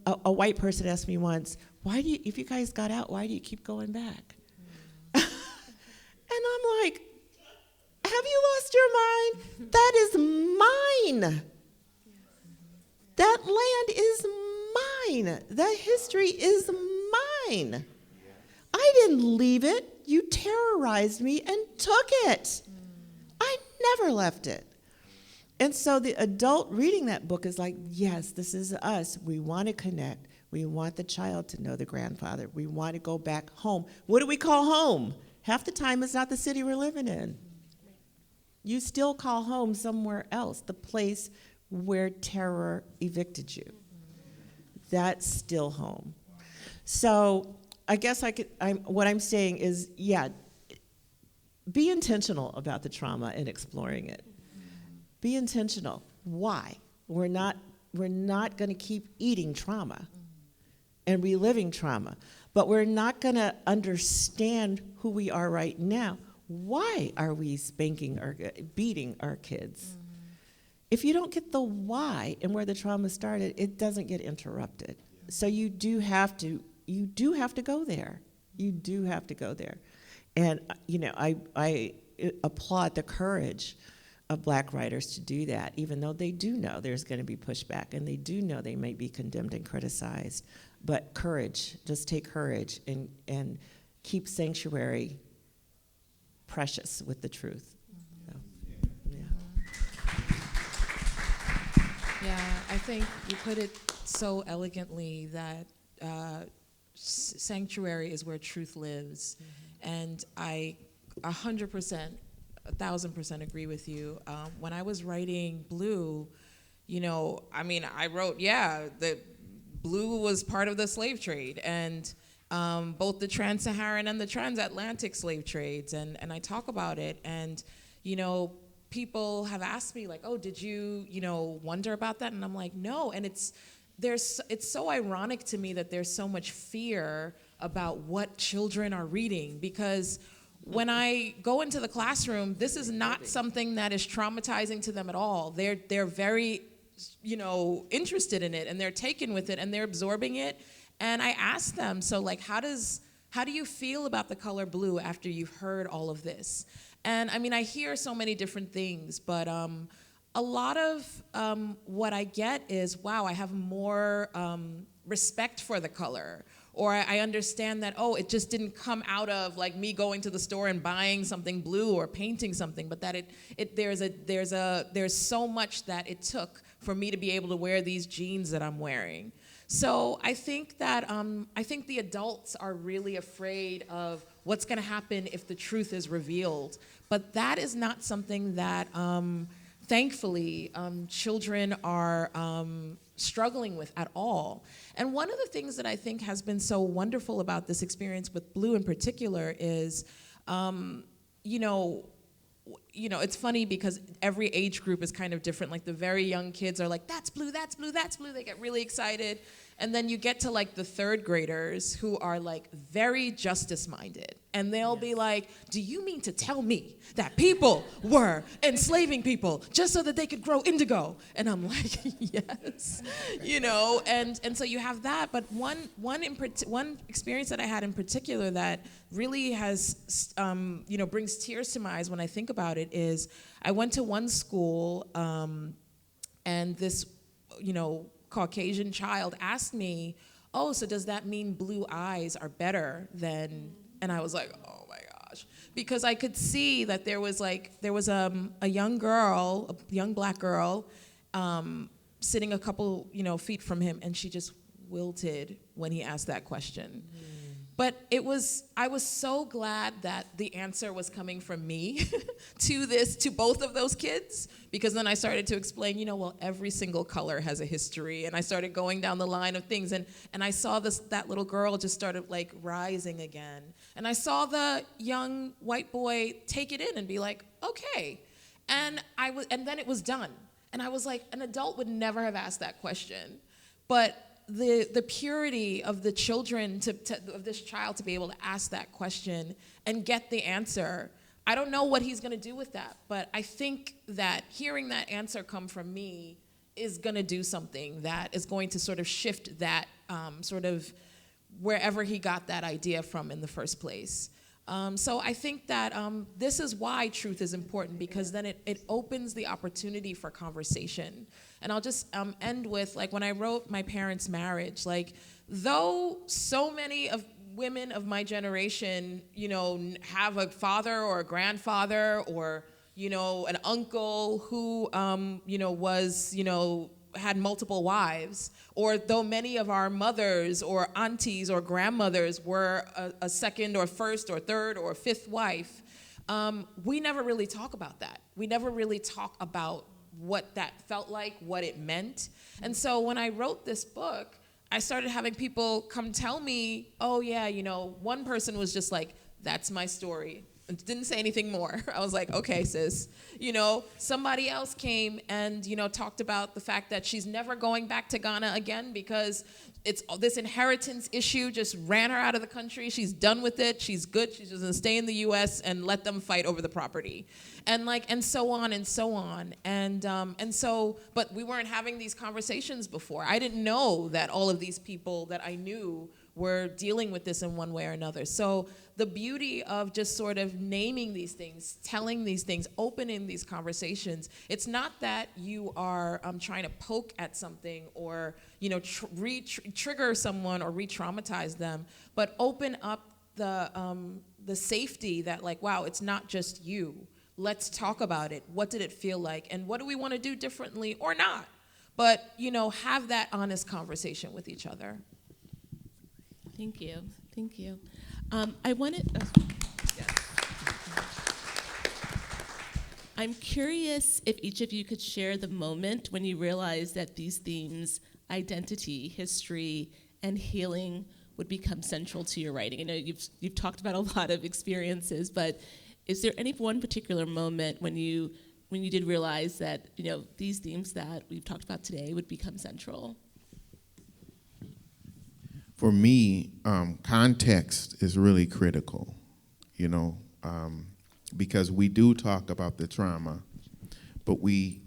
[SPEAKER 3] a white person asked me once, if you guys got out, why do you keep going back? And I'm like, have you lost your mind? That is mine. That land is mine. That history is mine. I didn't leave it. You terrorized me and took it. I never left it. And so the adult reading that book is like, yes, this is us. We want to connect. We want the child to know the grandfather. We want to go back home. What do we call home? Half the time it's not the city we're living in. You still call home somewhere else, the place where terror evicted you. That's still home. So I guess what I'm saying is, yeah, be intentional about the trauma and exploring it. Be intentional. Why? We're not going to keep eating trauma and reliving trauma. but we're not going to understand who we are right now. Why are we spanking or beating our kids? If you don't get the why and where the trauma started, it doesn't get interrupted. So you do have to go there. You do have to go there. And I applaud the courage of Black writers to do that, even though they do know there's going to be pushback and they do know they may be condemned and criticized. But courage, just take courage and keep sanctuary precious with the truth. So, yeah.
[SPEAKER 5] Yeah, I think you put it so elegantly that sanctuary is where truth lives. And I 100%, 1,000% agree with you. When I was writing Blue, I wrote, the Blue was part of the slave trade, and both the trans-Saharan and the transatlantic slave trades, and I talk about it, and people have asked me like, oh, did you wonder about that? And I'm like, no. And it's so ironic to me that there's so much fear about what children are reading, because when I go into the classroom, this is not something that is traumatizing to them at all. They're very interested in it, and they're taken with it, and they're absorbing it. And I ask them, so like, how do you feel about the color blue after you've heard all of this? And I mean, I hear so many different things, but a lot of what I get is, wow, I have more respect for the color. Or I understand that, oh, it just didn't come out of like me going to the store and buying something blue or painting something, but that there's so much that it took for me to be able to wear these jeans that I'm wearing. So I think that the adults are really afraid of what's going to happen if the truth is revealed, but that is not something that thankfully children are struggling with at all. And one of the things that I think has been so wonderful about this experience with Blue in particular is, it's funny because every age group is kind of different. Like the very young kids are like, that's blue, that's blue, that's blue. They get really excited. And then you get to like the third graders who are like very justice minded. And they'll be like, do you mean to tell me that people were enslaving people just so that they could grow indigo? And I'm like, yes, and so you have that. But one experience that I had in particular that really has, brings tears to my eyes when I think about it is I went to one school and this, Caucasian child asked me, oh, so does that mean blue eyes are better than, and I was like, oh my gosh. Because I could see that there was a young girl, a young Black girl, sitting a couple, feet from him, and she just wilted when he asked that question. But I was so glad that the answer was coming from me to both of those kids, because then I started to explain, well, every single color has a history, and I started going down the line of things, and I saw that little girl just started like rising again, and I saw the young white boy take it in and be like, okay, and then it was done, and I was like, an adult would never have asked that question, but the purity of the children of this child to be able to ask that question and get the answer. I don't know what he's going to do with that, but I think that hearing that answer come from me is going to do something that is going to sort of shift that sort of wherever he got that idea from in the first place. So I think that this is why truth is important, because then it opens the opportunity for conversation. And I'll just end with, like, when I wrote My Parents' Marriage, like, though so many of women of my generation, have a father or a grandfather or, an uncle who, had multiple wives, or though many of our mothers or aunties or grandmothers were a second or first or third or fifth wife, we never really talk about that. We never really talk about what that felt like, what it meant. And so when I wrote this book, I started having people come tell me, oh yeah, one person was just like, that's my story. Didn't say anything more. I was like, okay, sis. Somebody else came and, talked about the fact that she's never going back to Ghana again because it's this inheritance issue just ran her out of the country. She's done with it. She's good. She's just gonna stay in the U.S. and let them fight over the property, and so on and so on. But we weren't having these conversations before. I didn't know that all of these people that I knew were dealing with this in one way or another. So the beauty of just sort of naming these things, telling these things, opening these conversations, it's not that you are trying to poke at something or trigger someone or re-traumatize them, but open up the safety that, like, wow, it's not just you. Let's talk about it. What did it feel like? And what do we want to do differently or not? But, have that honest conversation with each other.
[SPEAKER 2] Thank you. Thank you. I wanted. I'm curious if each of you could share the moment when you realized that these themes, identity, history, and healing, would become central to your writing. I know you've talked about a lot of experiences, but is there any one particular moment when you did realize that these themes that we've talked about today would become central?
[SPEAKER 4] For me, context is really critical, because we do talk about the trauma, but we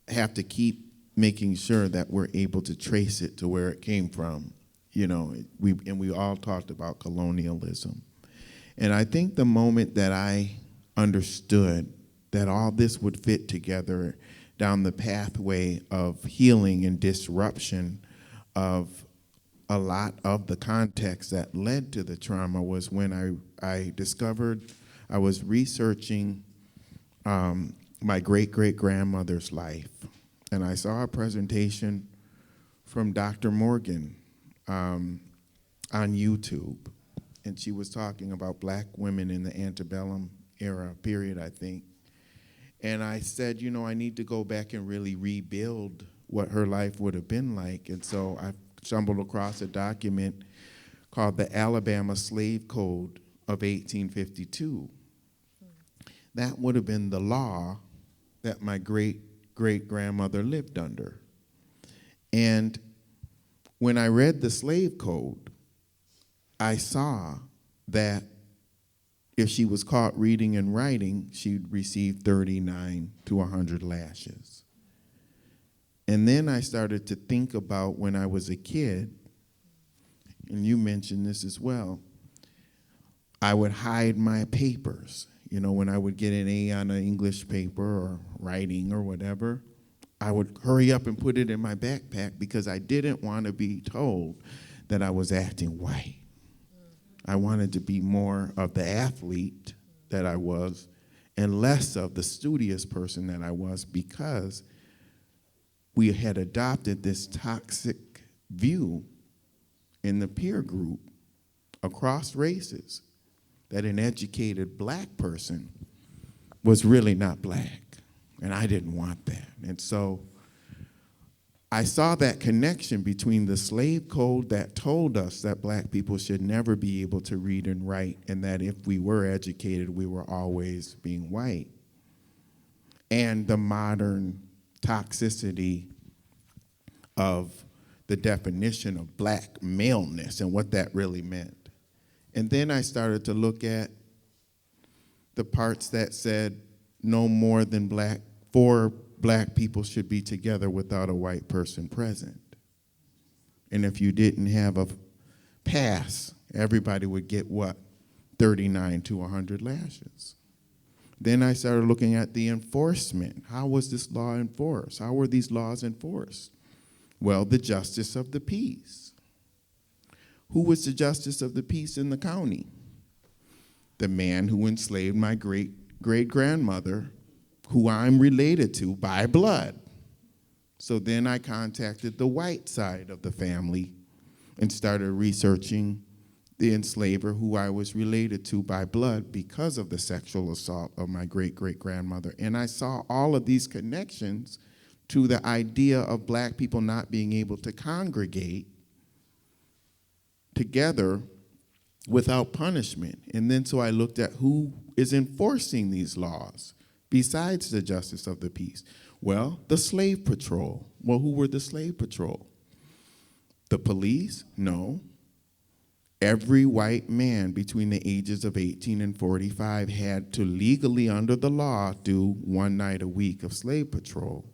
[SPEAKER 4] have to keep making sure that we're able to trace it to where it came from. We all talked about colonialism. And I think the moment that I understood that all this would fit together down the pathway of healing and disruption of a lot of the context that led to the trauma was when I discovered I was researching my great-great-grandmother's life. And I saw a presentation from Dr. Morgan on YouTube. And she was talking about black women in the antebellum era period, I think. And I said, I need to go back and really rebuild what her life would have been like. And so I stumbled across a document called the Alabama Slave Code of 1852. That would have been the law that my great-great-grandmother lived under. And when I read the slave code, I saw that if she was caught reading and writing, she'd receive 39 to 100 lashes. And then I started to think about when I was a kid, and you mentioned this as well, I would hide my papers. When I would get an A on an English paper or writing or whatever, I would hurry up and put it in my backpack because I didn't want to be told that I was acting white. I wanted to be more of the athlete that I was and less of the studious person that I was, because we had adopted this toxic view in the peer group across races that an educated black person was really not black, and I didn't want that. And so I saw that connection between the slave code that told us that black people should never be able to read and write, and that if we were educated, we were always being white, and the modern toxicity of the definition of black maleness and what that really meant. And then I started to look at the parts that said no more than four black people should be together without a white person present. And if you didn't have a pass, everybody would get what? 39 to 100 lashes. Then I started looking at the enforcement. How was this law enforced? How were these laws enforced? Well, the justice of the peace. Who was the justice of the peace in the county? The man who enslaved my great-great-grandmother, who I'm related to by blood. So then I contacted the white side of the family and started researching the enslaver who I was related to by blood because of the sexual assault of my great-great-grandmother. And I saw all of these connections to the idea of black people not being able to congregate together without punishment. And then so I looked at who is enforcing these laws besides the justice of the peace. Well, the slave patrol. Well, who were the slave patrol? The police? No. Every white man between the ages of 18 and 45 had to legally, under the law, do 1 night a week of slave patrol.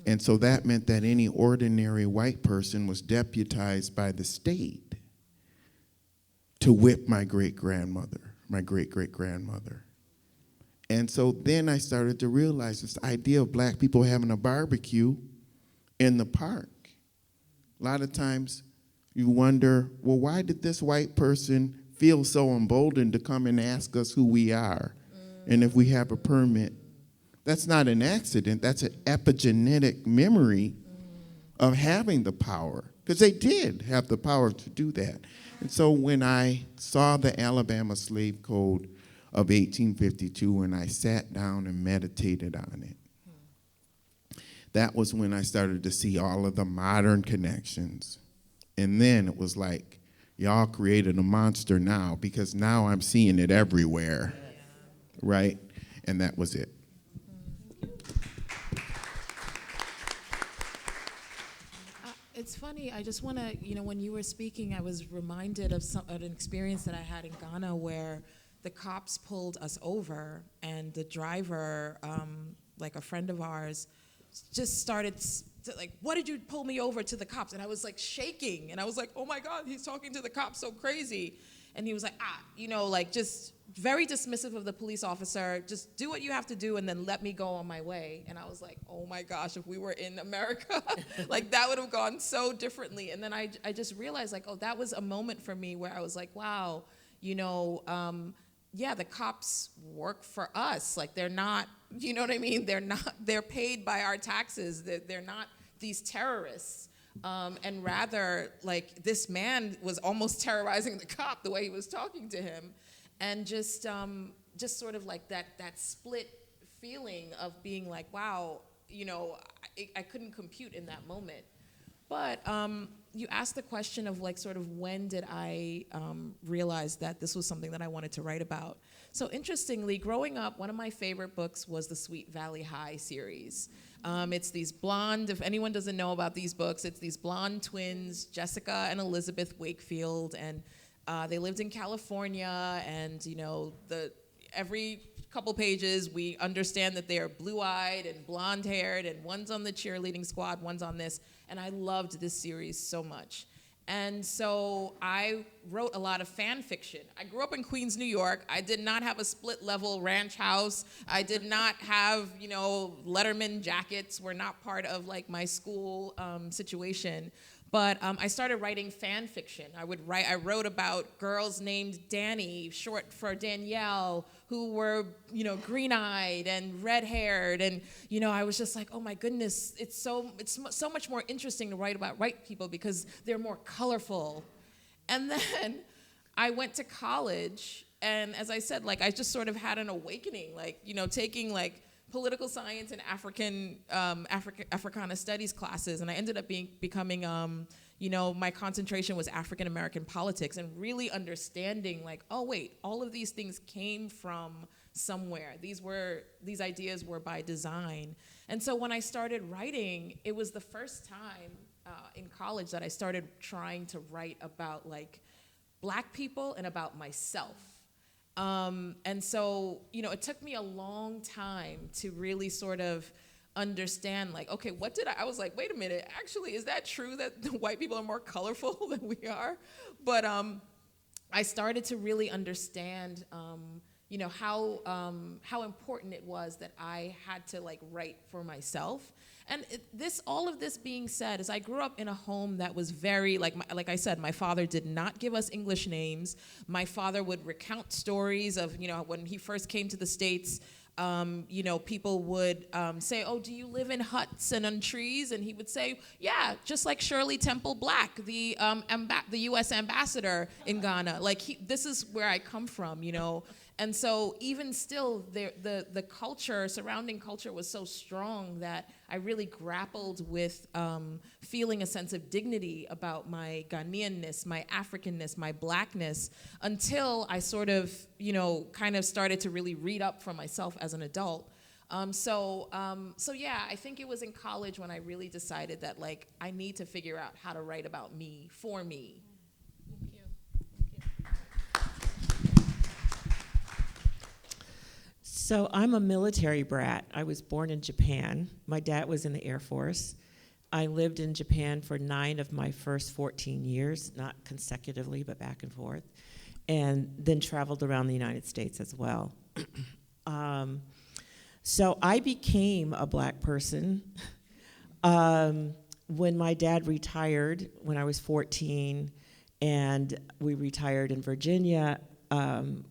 [SPEAKER 4] And so that meant that any ordinary white person was deputized by the state to whip my great-grandmother, my great-great-grandmother. And so then I started to realize this idea of black people having a barbecue in the park. A lot of times you wonder, well, why did this white person feel so emboldened to come and ask us who we are and if we have a permit? That's not an accident. That's an epigenetic memory of having the power, because they did have the power to do that. And so when I saw the Alabama Slave Code of 1852 and I sat down and meditated on it, that was when I started to see all of the modern connections. And then it was like, y'all created a monster now, because now I'm seeing it everywhere, right? And that was it.
[SPEAKER 5] It's funny, I just want to, when you were speaking, I was reminded of an experience that I had in Ghana where the cops pulled us over and the driver, like a friend of ours, just started like, what did you pull me over to the cops? And I was like shaking, and I was like, oh my God, he's talking to the cops so crazy. And he was like, like just very dismissive of the police officer, just do what you have to do and then let me go on my way. And I was like, oh my gosh, if we were in America, like that would have gone so differently. And then I just realized like, oh, that was a moment for me where I was like, wow, yeah, the cops work for us. Like they're not, you know what I mean? They're paid by our taxes. They're not these terrorists. And rather, like, this man was almost terrorizing the cop the way he was talking to him. And just sort of like that split feeling of being like, wow, I couldn't compute in that moment. But you asked the question of like sort of when did I realize that this was something that I wanted to write about. So interestingly, growing up, one of my favorite books was the Sweet Valley High series. It's these blonde, if anyone doesn't know about these books, it's these blonde twins, Jessica and Elizabeth Wakefield, and they lived in California, and every couple pages we understand that they are blue-eyed and blonde-haired, and one's on the cheerleading squad, one's on this, and I loved this series so much. And so I wrote a lot of fan fiction. I grew up in Queens, New York. I did not have a split-level ranch house. I did not have, Letterman jackets were not part of like my school situation. But I started writing fan fiction. I wrote about girls named Danny, short for Danielle, who were, green-eyed and red-haired, and I was just like, oh my goodness, it's so much more interesting to write about white people because they're more colorful. And then I went to college, and as I said, like I just sort of had an awakening, like taking like political science and Africana studies classes, and I ended up becoming, my concentration was African American politics, and really understanding like, oh wait, all of these things came from somewhere. These ideas were by design. And so when I started writing, it was the first time in college that I started trying to write about like Black people and about myself. And so, it took me a long time to really sort of understand, like, okay, I was like, wait a minute, actually, is that true that the white people are more colorful than we are? But I started to really understand, how important it was that I had to, like, write for myself. And all of this being said, is I grew up in a home that was very, like I said, my father did not give us English names. My father would recount stories of, when he first came to the States, people would say, oh, do you live in huts and on trees? And he would say, yeah, just like Shirley Temple Black, the U.S. ambassador in Ghana. Like, this is where I come from, And so even still, the culture, surrounding culture was so strong that I really grappled with feeling a sense of dignity about my Ghanaianness, my Africanness, my blackness, until I sort of, kind of started to really read up for myself as an adult. So yeah, I think it was in college when I really decided that, like, I need to figure out how to write about me, for me.
[SPEAKER 2] Thank you.
[SPEAKER 3] So I'm a military brat. I was born in Japan. My dad was in the Air Force. I lived in Japan for 9 of my first 14 years, not consecutively, but back and forth, and then traveled around the United States as well. So I became a black person when my dad retired when I was 14, and we retired in Virginia,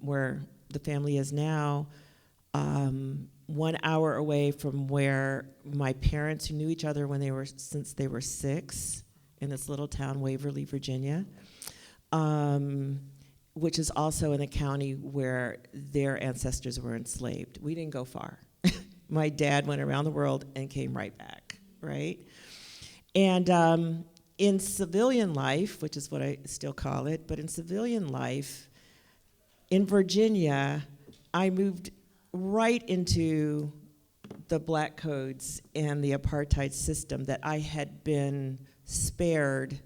[SPEAKER 3] where the family is now. 1 hour away from where my parents, who knew each other since they were 6, in this little town, Waverly, Virginia, which is also in a county where their ancestors were enslaved. We didn't go far. My dad went around the world and came right back, right? And in civilian life, which is what I still call it, but in civilian life, in Virginia, I moved right into the black codes and the apartheid system that I had been spared.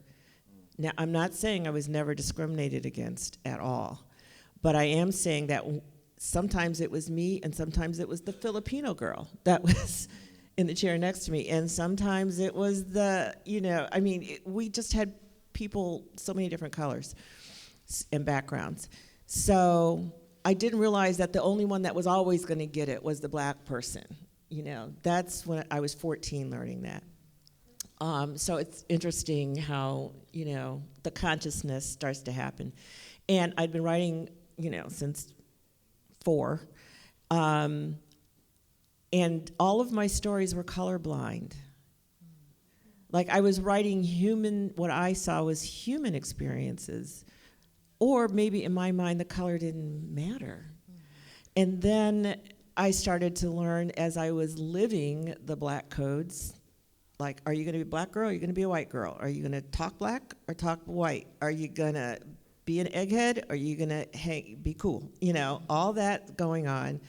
[SPEAKER 3] Now, I'm not saying I was never discriminated against at all, but I am saying that sometimes it was me and sometimes it was the Filipino girl that was in the chair next to me, and sometimes it was we just had people, so many different colors and backgrounds. So I didn't realize that the only one that was always going to get it was the black person. That's when I was 14 learning that. So it's interesting how, the consciousness starts to happen. And I'd been writing, since 4. And all of my stories were colorblind. Like, I was writing what I saw was human experiences. Or maybe in my mind, the color didn't matter. And then I started to learn as I was living the black codes, like, are you going to be a black girl or are you going to be a white girl? Are you going to talk black or talk white? Are you going to be an egghead or are you going to be cool? All that going on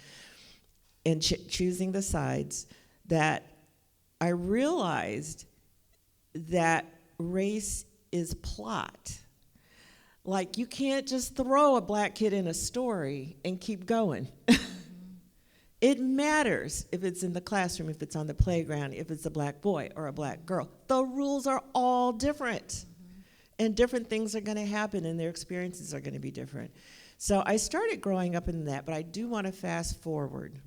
[SPEAKER 3] and choosing the sides, that I realized that race is plot. Like, you can't just throw a black kid in a story and keep going. It matters if it's in the classroom, if it's on the playground, if it's a black boy or a black girl. The rules are all different. And different things are going to happen, and their experiences are going to be different. So I started growing up in that, but I do want to fast forward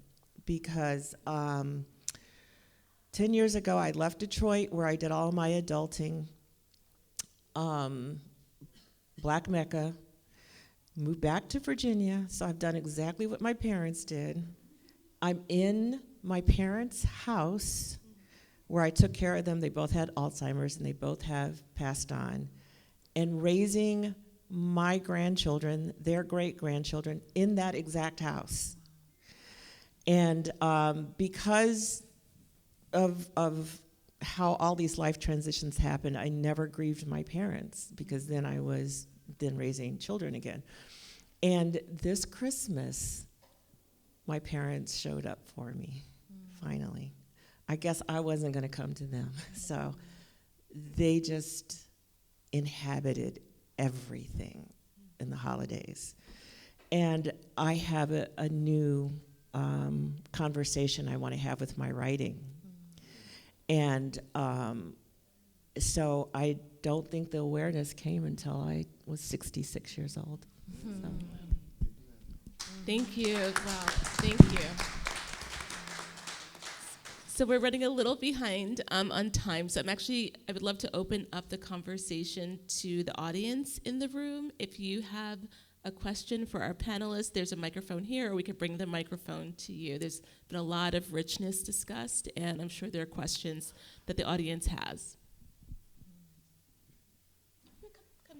[SPEAKER 3] because 10 years ago, I left Detroit, where I did all my adulting. Black Mecca, moved back to Virginia, so I've done exactly what my parents did. I'm in my parents' house where I took care of them. They both had Alzheimer's and they both have passed on. And raising my grandchildren, their great-grandchildren, in that exact house. And because of how all these life transitions happened, I never grieved my parents, because then I was raising children again. And this Christmas, my parents showed up for me, finally. I guess I wasn't going to come to them. So they just inhabited everything in the holidays. And I have a new conversation I want to have with my writing. And so I don't think the awareness came until I was 66 years old. So.
[SPEAKER 2] Thank you. Wow. Thank you. So we're running a little behind on time. So I would love to open up the conversation to the audience in the room. If you have a question for our panelists, there's a microphone here, or we could bring the microphone to you. There's been a lot of richness discussed, and I'm sure there are questions that the audience has. Come,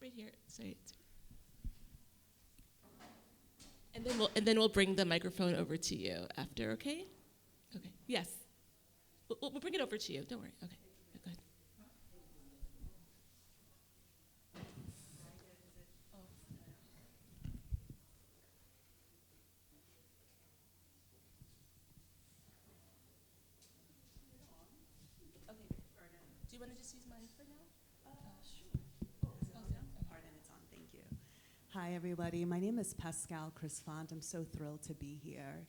[SPEAKER 2] right here. Sorry. And then we'll bring the microphone over to you after, okay? Okay, yes. We'll bring it over to you, don't worry, okay, go ahead. Do you want to just use mine for now?
[SPEAKER 6] Pardon, it's on. Thank you. Hi, everybody. My name is Pascal Crisfant. I'm so thrilled to be here.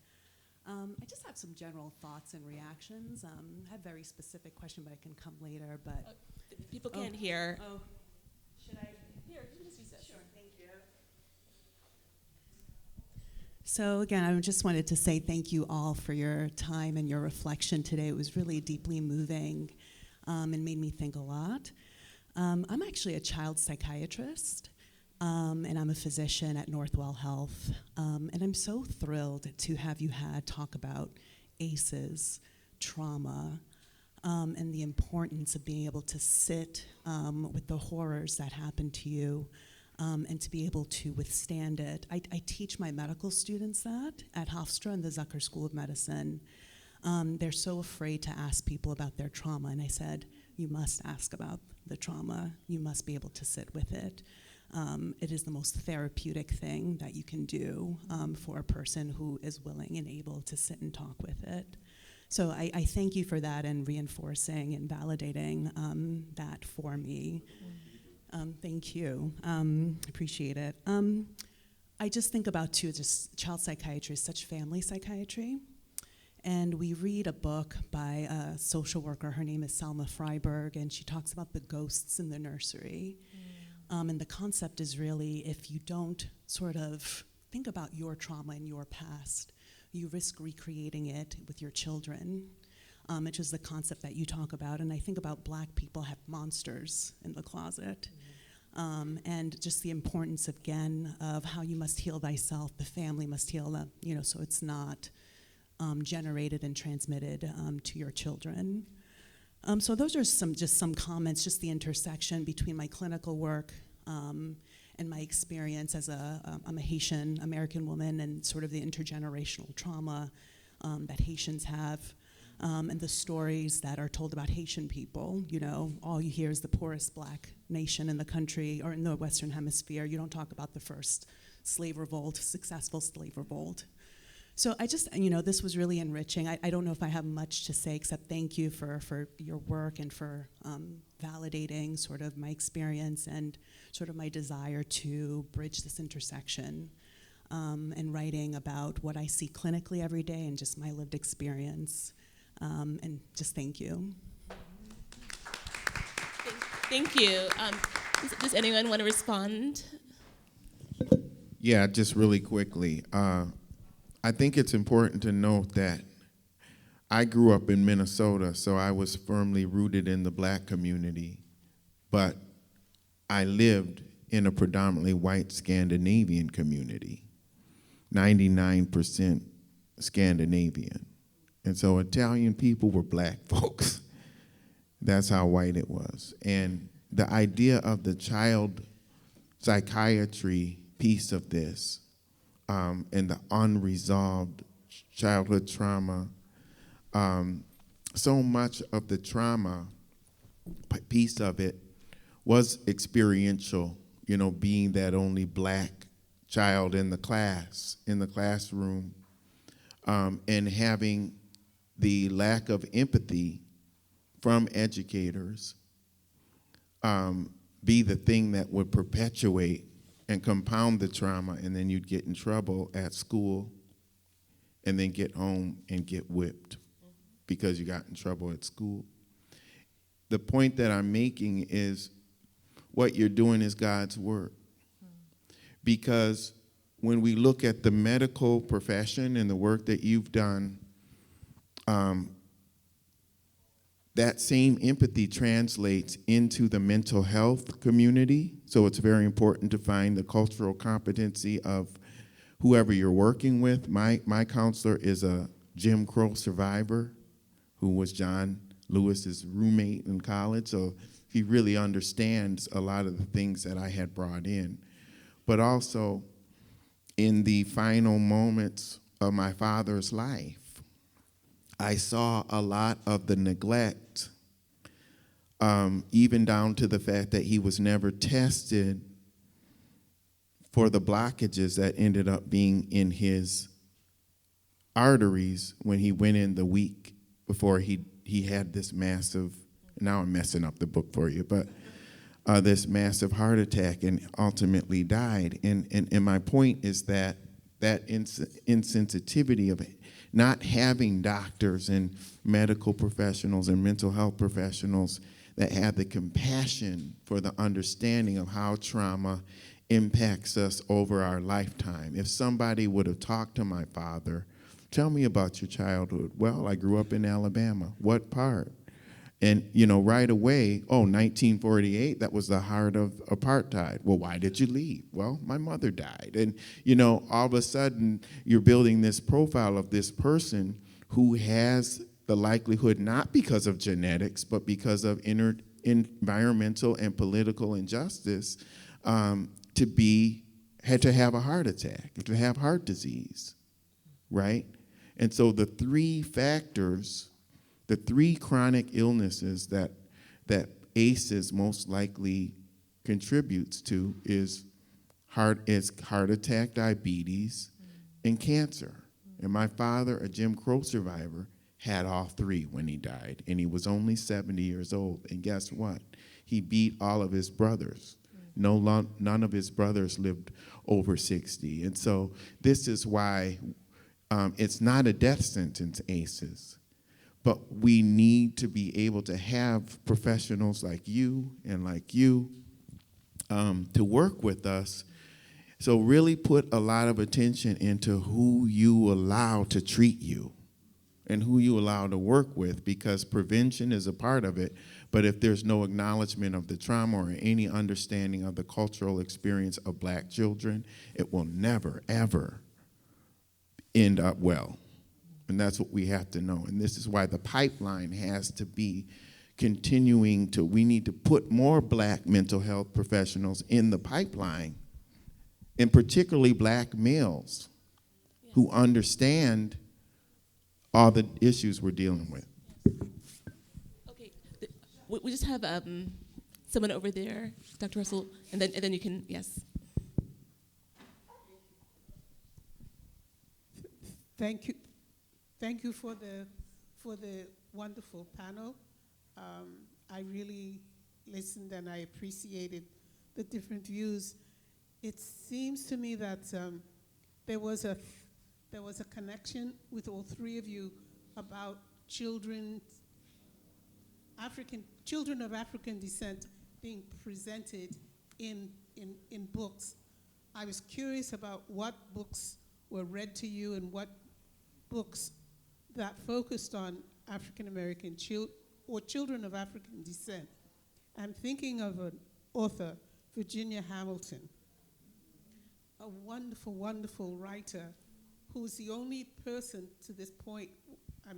[SPEAKER 6] I just have some general thoughts and reactions. I have a very specific question, but I can come later. But
[SPEAKER 2] People can't hear.
[SPEAKER 6] Oh, should I?
[SPEAKER 2] Here, you can just use this.
[SPEAKER 6] Sure. Thank you. So again, I just wanted to say thank you all for your time and your reflection today. It was really deeply moving and made me think a lot. I'm actually a child psychiatrist, and I'm a physician at Northwell Health. And I'm so thrilled to have you talk about ACEs, trauma, and the importance of being able to sit with the horrors that happen to you and to be able to withstand it. I teach my medical students that at Hofstra and the Zucker School of Medicine. They're so afraid to ask people about their trauma, and I said, you must ask about the trauma. You must be able to sit with it. It is the most therapeutic thing that you can do for a person who is willing and able to sit and talk with it. So I thank you for that and reinforcing and validating that for me. Thank you. Appreciate it. I just think about, too, just child psychiatry is such family psychiatry. And we read a book by a social worker. Her name is Salma Freiberg, and she talks about the ghosts in the nursery. And the concept is really, if you don't sort of think about your trauma and your past, you risk recreating it with your children, which is the concept that you talk about. And I think about Black people have monsters in the closet. And just the importance, again, of how you must heal thyself, the family must heal them, so it's not generated and transmitted to your children. So those are some comments, just the intersection between my clinical work and my experience as I'm a Haitian American woman, and sort of the intergenerational trauma that Haitians have, and the stories that are told about Haitian people. All you hear is the poorest Black nation in the country or in the Western Hemisphere. You don't talk about the first slave revolt, successful slave revolt. So I just, this was really enriching. I don't know if I have much to say except thank you for your work and for validating sort of my experience and sort of my desire to bridge this intersection and writing about what I see clinically every day and just my lived experience. And just thank you.
[SPEAKER 2] Thank you. Does anyone want to respond?
[SPEAKER 4] Yeah, just really quickly. I think it's important to note that I grew up in Minnesota, so I was firmly rooted in the Black community, but I lived in a predominantly white Scandinavian community, 99% Scandinavian. And so Italian people were Black folks. That's how white it was. And the idea of the child psychiatry piece of this, and the unresolved childhood trauma, so much of the trauma piece of it was experiential, being that only Black child in the classroom, and having the lack of empathy from educators be the thing that would perpetuate and compound the trauma, and then you'd get in trouble at school and then get home and get whipped because you got in trouble at school. The point that I'm making is what you're doing is God's work. Because when we look at the medical profession and the work that you've done, that same empathy translates into the mental health community. So it's very important to find the cultural competency of whoever you're working with. My counselor is a Jim Crow survivor who was John Lewis's roommate in college. So he really understands a lot of the things that I had brought in. But also, in the final moments of my father's life, I saw a lot of the neglect, even down to the fact that he was never tested for the blockages that ended up being in his arteries when he went in the week before he had this massive, now I'm messing up the book for you, but this massive heart attack and ultimately died. And my point is that insensitivity of not having doctors and medical professionals and mental health professionals that have the compassion for the understanding of how trauma impacts us over our lifetime. If somebody would have talked to my father, tell me about your childhood. Well, I grew up in Alabama. What part? And, right away, 1948, that was the heart of apartheid. Well, why did you leave? Well, my mother died. And, all of a sudden, you're building this profile of this person who has the likelihood, not because of genetics, but because of environmental and political injustice, had to have a heart attack, to have heart disease, right? And so the three factors, the three chronic illnesses that ACEs most likely contributes to is heart attack, diabetes, and cancer. And my father, a Jim Crow survivor, had all three when he died, and he was only 70 years old. And guess what? He beat all of his brothers. None of his brothers lived over 60. And so this is why it's not a death sentence, ACEs. But we need to be able to have professionals like you and like you to work with us. So really put a lot of attention into who you allow to treat you and who you allow to work with, because prevention is a part of it. But if there's no acknowledgement of the trauma or any understanding of the cultural experience of Black children, it will never, ever end up well. And that's what we have to know. And this is why the pipeline has to be continuing to, we need to put more Black mental health professionals in the pipeline, and particularly Black males who understand all the issues we're dealing with.
[SPEAKER 2] Okay, we just have someone over there, Dr. Russell, and then you can, yes.
[SPEAKER 7] Thank you. Thank you for the wonderful panel. I really listened and I appreciated the different views. It seems to me that there was a connection with all three of you about children of African descent being presented in books. I was curious about what books were read to you and what books that focused on African American children of African descent. I'm thinking of an author, Virginia Hamilton, a wonderful, wonderful writer who's the only person to this point,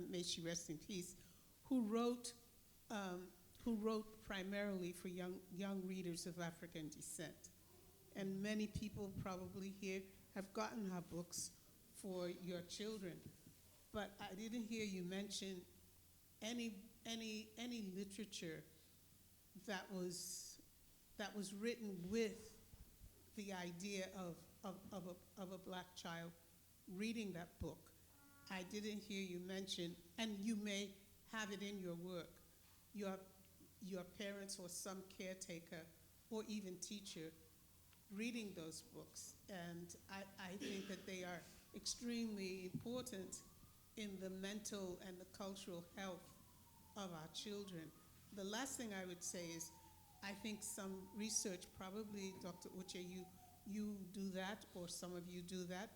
[SPEAKER 7] may she rest in peace, who wrote primarily for young readers of African descent. And many people probably here have gotten her books for your children. But I didn't hear you mention any literature that was written with the idea of a Black child reading that book. I didn't hear you mention, and you may have it in your work, your parents or some caretaker or even teacher reading those books. And I think that they are extremely important in the mental and the cultural health of our children. The last thing I would say is, I think some research, probably Dr. Uche, you do that, or some of you do that,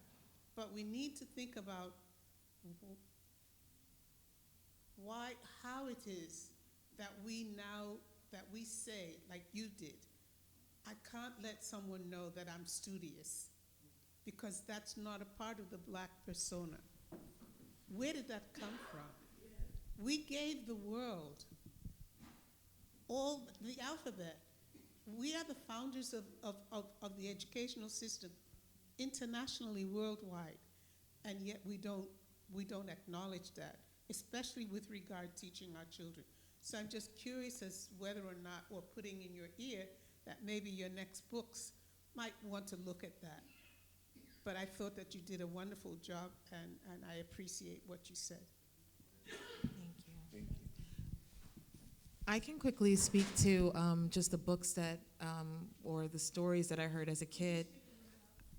[SPEAKER 7] but we need to think about how it is that we say, like you did, I can't let someone know that I'm studious, because that's not a part of the Black persona. Where did that come from? We gave the world all the alphabet. We are the founders of the educational system internationally, worldwide, and yet we don't acknowledge that, especially with regard to teaching our children. So I'm just curious as whether or not, or putting in your ear, that maybe your next books might want to look at that. But I thought that you did a wonderful job, and I appreciate what you said.
[SPEAKER 5] Thank you. I can quickly speak to just the books that, or the stories that I heard as a kid.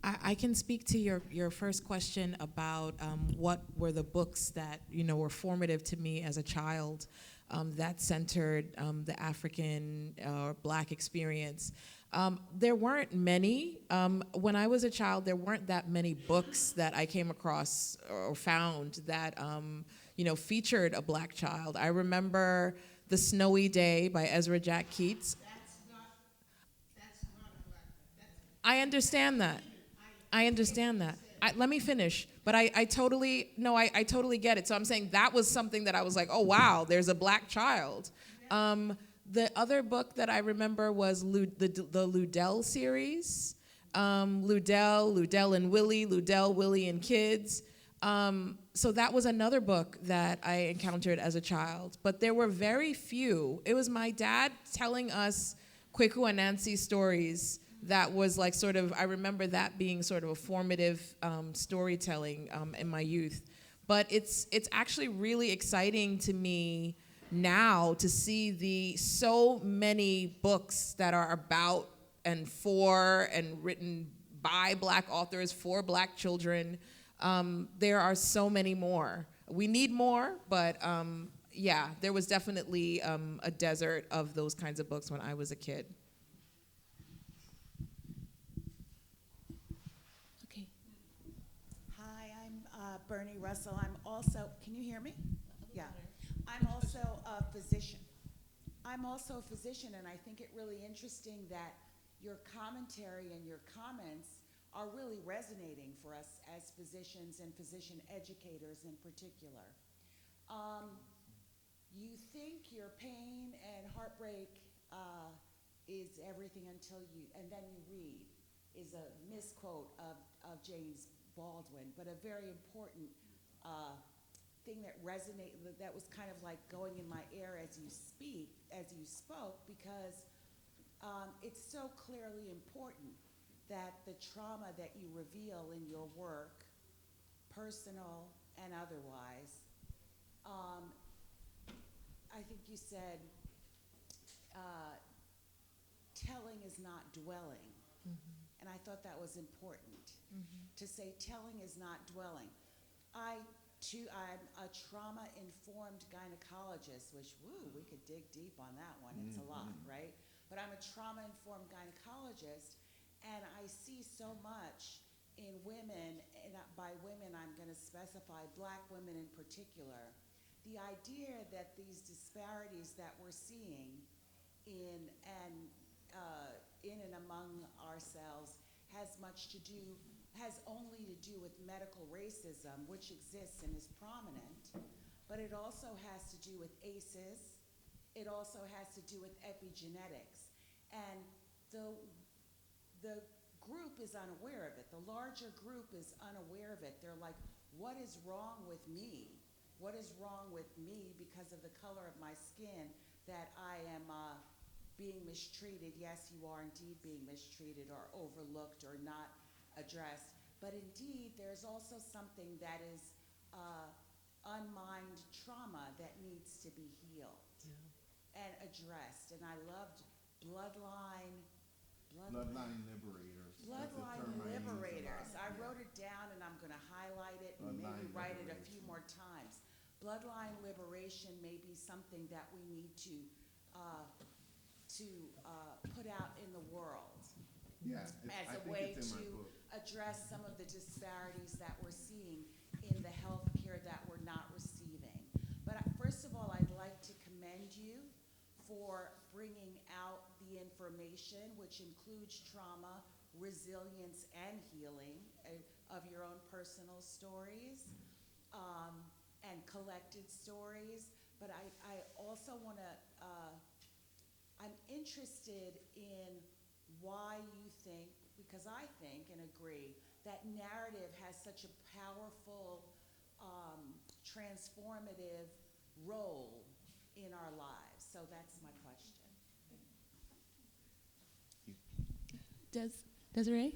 [SPEAKER 5] I can speak to your first question about what were the books that were formative to me as a child, that centered the African or Black experience. There weren't many. When I was a child, there weren't that many books that I came across or found that featured a Black child. I remember The Snowy Day by Ezra Jack Keats. That's not a Black. I understand that. Let me finish. But I totally get it. So I'm saying that was something that I was like, oh, wow, there's a Black child. The other book that I remember was the Ludell series. Ludell and Willie, Ludell, Willie and Kids. So that was another book that I encountered as a child. But there were very few. It was my dad telling us Kweku and Nancy stories that was like sort of, I remember that being sort of a formative storytelling in my youth. But it's actually really exciting to me now to see the so many books that are about and for and written by Black authors for Black children. There are so many more. We need more, but yeah, there was definitely a desert of those kinds of books when I was a kid.
[SPEAKER 2] Okay.
[SPEAKER 8] Hi, I'm Bernie Russell. I'm also, can you hear me? Yeah. I'm also a physician. And I think it really interesting that your commentary and your comments are really resonating for us as physicians and physician educators in particular. You think your pain and heartbreak is everything until and then you read, is a misquote of James Baldwin, but a very important thing that resonated, that was kind of like going in my ear as you spoke, because it's so clearly important that the trauma that you reveal in your work, personal and otherwise, I think you said telling is not dwelling. Mm-hmm. And I thought that was important, to say telling is not dwelling. I'm a trauma-informed gynecologist, which, we could dig deep on that one. It's a lot, right? But I'm a trauma-informed gynecologist, and I see so much in women, and by women I'm going to specify Black women in particular, the idea that these disparities that we're seeing in and among ourselves has only to do with medical racism, which exists and is prominent, but it also has to do with ACEs. It also has to do with epigenetics. And the group is unaware of it. The larger group is unaware of it. They're like, what is wrong with me? What is wrong with me because of the color of my skin that I am being mistreated? Yes, you are indeed being mistreated or overlooked or not addressed. But indeed, there's also something that is unmined trauma that needs to be healed and addressed. And I loved Bloodline Liberators. Bloodline Liberators. I wrote it down, and I'm going to highlight it and maybe write it a few more times. Bloodline liberation may be something that we need to put out in the world as a way to address some of the disparities that we're seeing in the health care that we're not receiving. But first of all, I'd like to commend you for bringing out the information, which includes trauma, resilience, and healing of your own personal stories and collected stories. But I also want to, I'm interested in why you think, because I think and agree, that narrative has such a powerful, transformative role in our lives. So that's my question.
[SPEAKER 2] Desiree?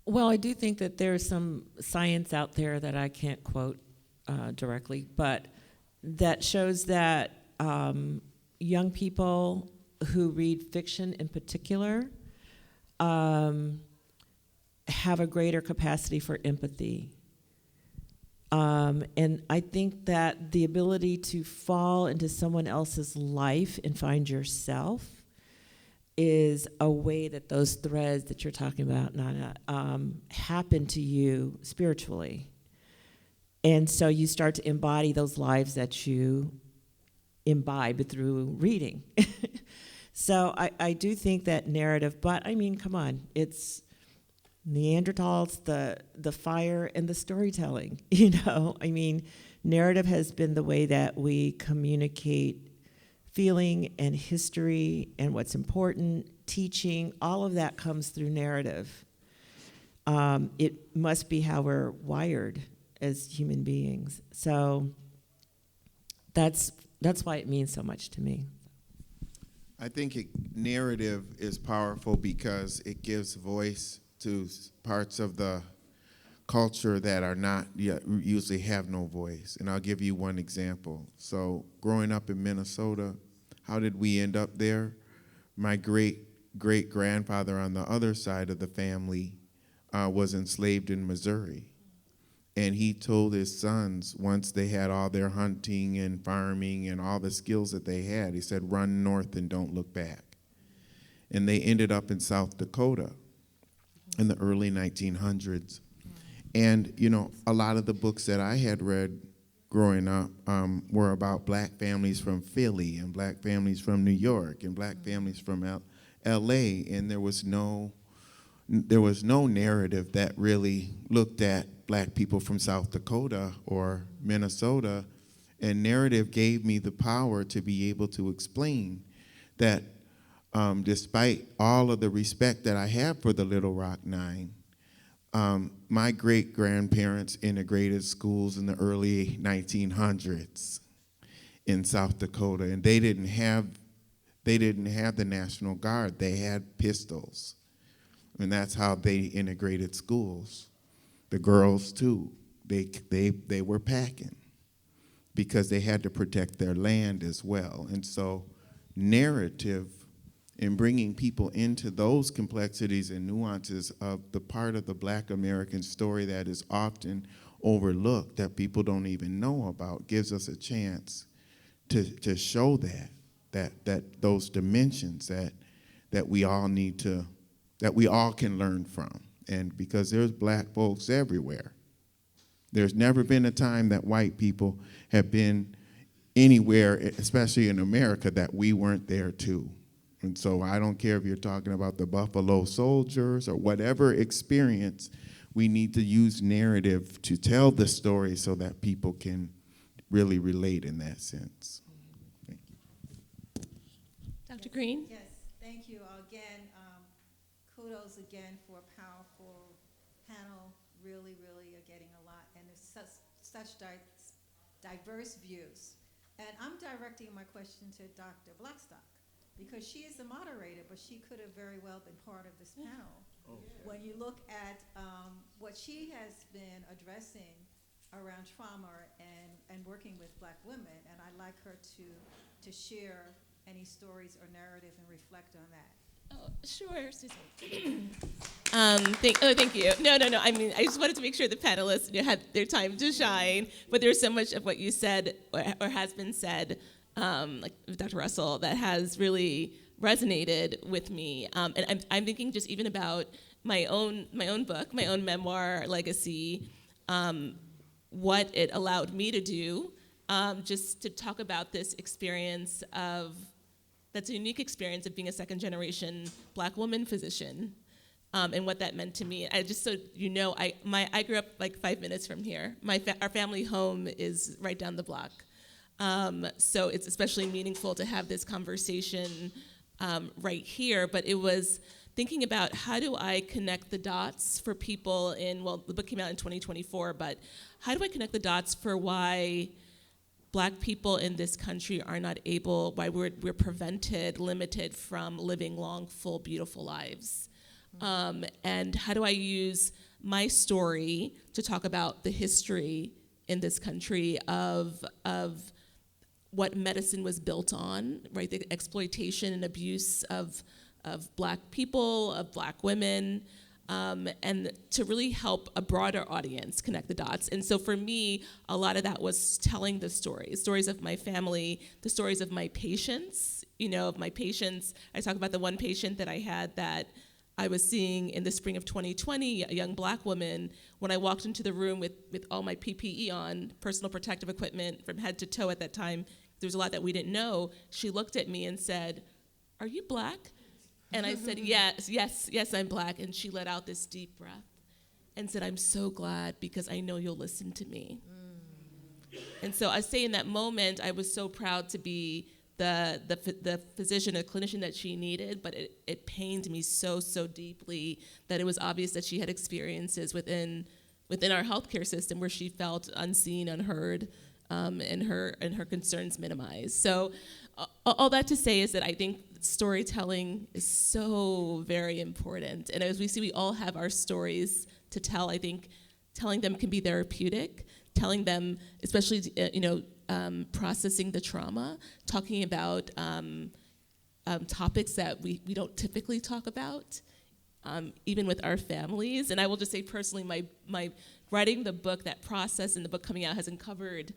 [SPEAKER 3] Well, I do think that there's some science out there that I can't quote directly, but that shows that young people who read fiction in particular have a greater capacity for empathy. And I think that the ability to fall into someone else's life and find yourself is a way that those threads that you're talking about, Nana, happen to you spiritually. And so you start to embody those lives that you imbibe through reading. So I do think that narrative, but I mean, come on, it's Neanderthals, the fire, and the storytelling, you know? I mean, narrative has been the way that we communicate feeling and history and what's important, teaching, all of that comes through narrative. It must be how we're wired as human beings. So that's why it means so much to me.
[SPEAKER 4] I think narrative is powerful because it gives voice to parts of the culture that are not usually have no voice. And I'll give you one example. So growing up in Minnesota, how did we end up there? My great-great-grandfather on the other side of the family was enslaved in Missouri. And he told his sons, once they had all their hunting and farming and all the skills that they had, he said, run north and don't look back. And they ended up in South Dakota in the early 1900s. And, you know, a lot of the books that I had read growing up were about black families from Philly and black families from New York and black families from L.A. And there was no narrative that really looked at black people from South Dakota or Minnesota. And narrative gave me the power to be able to explain that despite all of the respect that I have for the Little Rock Nine, my great-grandparents integrated schools in the early 1900s in South Dakota, and they didn't have the National Guard. They had pistols, and that's how they integrated schools. The girls too, they were packing because they had to protect their land as well. And so narrative and bringing people into those complexities and nuances of the part of the Black American story that is often overlooked, that people don't even know about, gives us a chance to show that those dimensions that we all need to, that we all can learn from. And because there's black folks everywhere. There's never been a time that white people have been anywhere, especially in America, that we weren't there too. And so I don't care if you're talking about the Buffalo Soldiers or whatever experience, we need to use narrative to tell the story so that people can really relate in that sense. Thank you.
[SPEAKER 2] Dr. Green?
[SPEAKER 9] Yes, thank you. Again, kudos again for a powerful panel. Really, really are getting a lot, and it's such diverse views. And I'm directing my question to Dr. Blackstock, because she is the moderator, but she could have very well been part of this panel. Okay. When you look at what she has been addressing around trauma and working with black women, and I'd like her to share any stories or narrative and reflect on that.
[SPEAKER 2] Oh, sure, Susan. Thank you. No. I mean, I just wanted to make sure the panelists had their time to shine, but there's so much of what you said or has been said, like Dr. Russell, that has really resonated with me. And I'm thinking just even about my own book, my own memoir legacy, what it allowed me to do, just to talk about this experience that's a unique experience of being a second-generation black woman physician, and what that meant to me. I just, so you know, I grew up like 5 minutes from here. Our family home is right down the block. So it's especially meaningful to have this conversation right here, but it was thinking about how do I connect the dots for people the book came out in 2024, but how do I connect the dots for why Black people in this country are not able, why we're prevented, limited from living long, full, beautiful lives? And how do I use my story to talk about the history in this country of what medicine was built on, right? The exploitation and abuse of Black people, of Black women, and to really help a broader audience connect the dots. And so for me, a lot of that was telling the stories of my family, the stories of my patients, of my patients. I talk about the one patient that I had that I was seeing in the spring of 2020, a young Black woman. When I walked into the room with all my PPE on, personal protective equipment from head to toe at that time, there was a lot that we didn't know. She looked at me and said, "Are you Black?" And I said, yes, I'm Black. And she let out this deep breath and said, "I'm so glad because I know you'll listen to me." And so I say in that moment, I was so proud to be the physician, a clinician that she needed, but it pained me so deeply that it was obvious that she had experiences within our healthcare system where she felt unseen, unheard, and her concerns minimized. So all that to say is that I think storytelling is so very important. And as we see, we all have our stories to tell. I think telling them can be therapeutic, telling them, especially, processing the trauma, talking about topics that we don't typically talk about, even with our families. And I will just say personally, my writing the book, that process and the book coming out has uncovered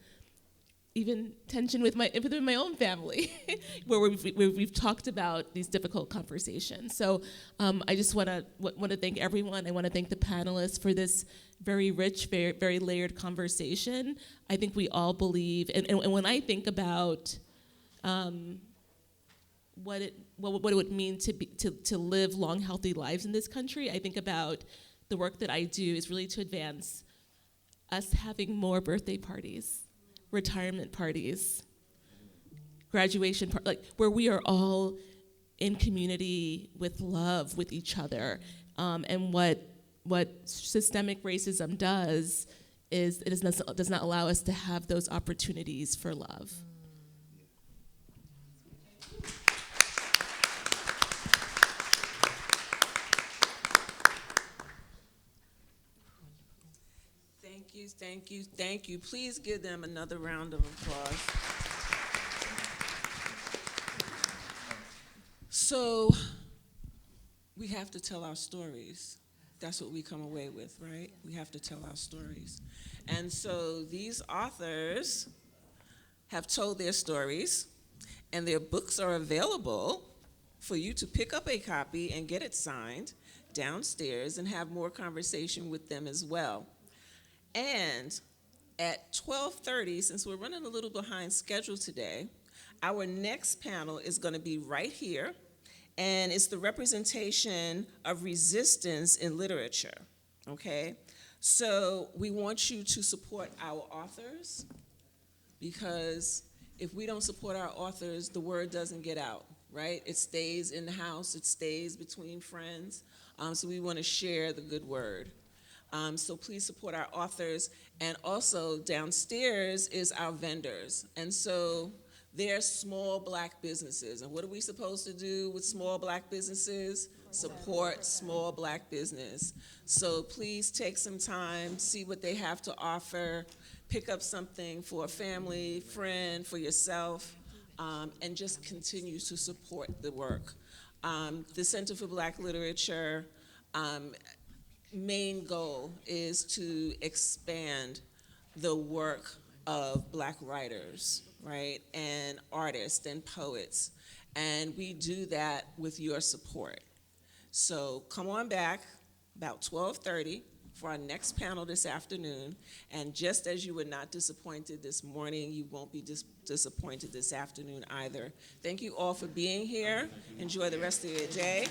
[SPEAKER 2] even tension within my own family, where we've talked about these difficult conversations. So I just want to thank everyone. I want to thank the panelists for this very rich, very, very layered conversation. I think we all believe, and when I think about what it would mean to live long, healthy lives in this country, I think about the work that I do is really to advance us having more birthday parties, retirement parties, graduation where we are all in community with love with each other. And what systemic racism does is it does not allow us to have those opportunities for love.
[SPEAKER 1] Thank you. Please give them another round of applause. So, we have to tell our stories. That's what we come away with, right? We have to tell our stories. And so these authors have told their stories, and their books are available for you to pick up a copy and get it signed downstairs and have more conversation with them as well. And at 12:30, since we're running a little behind schedule today, our next panel is going to be right here, and it's the representation of resistance in literature, okay? So we want you to support our authors, because if we don't support our authors, the word doesn't get out, right? It stays in the house, it stays between friends, so we want to share the good word. So please support our authors. And also downstairs is our vendors. And so they're small Black businesses. And what are we supposed to do with small Black businesses? Support small Black business. So please take some time, see what they have to offer, pick up something for a family, friend, for yourself, and just continue to support the work. The Center for Black Literature main goal is to expand the work of Black writers, right, and artists and poets, and we do that with your support. So come on back about 12:30 for our next panel this afternoon, and just as you were not disappointed this morning, you won't be disappointed this afternoon either. Thank you all for being here. Enjoy the rest of your day.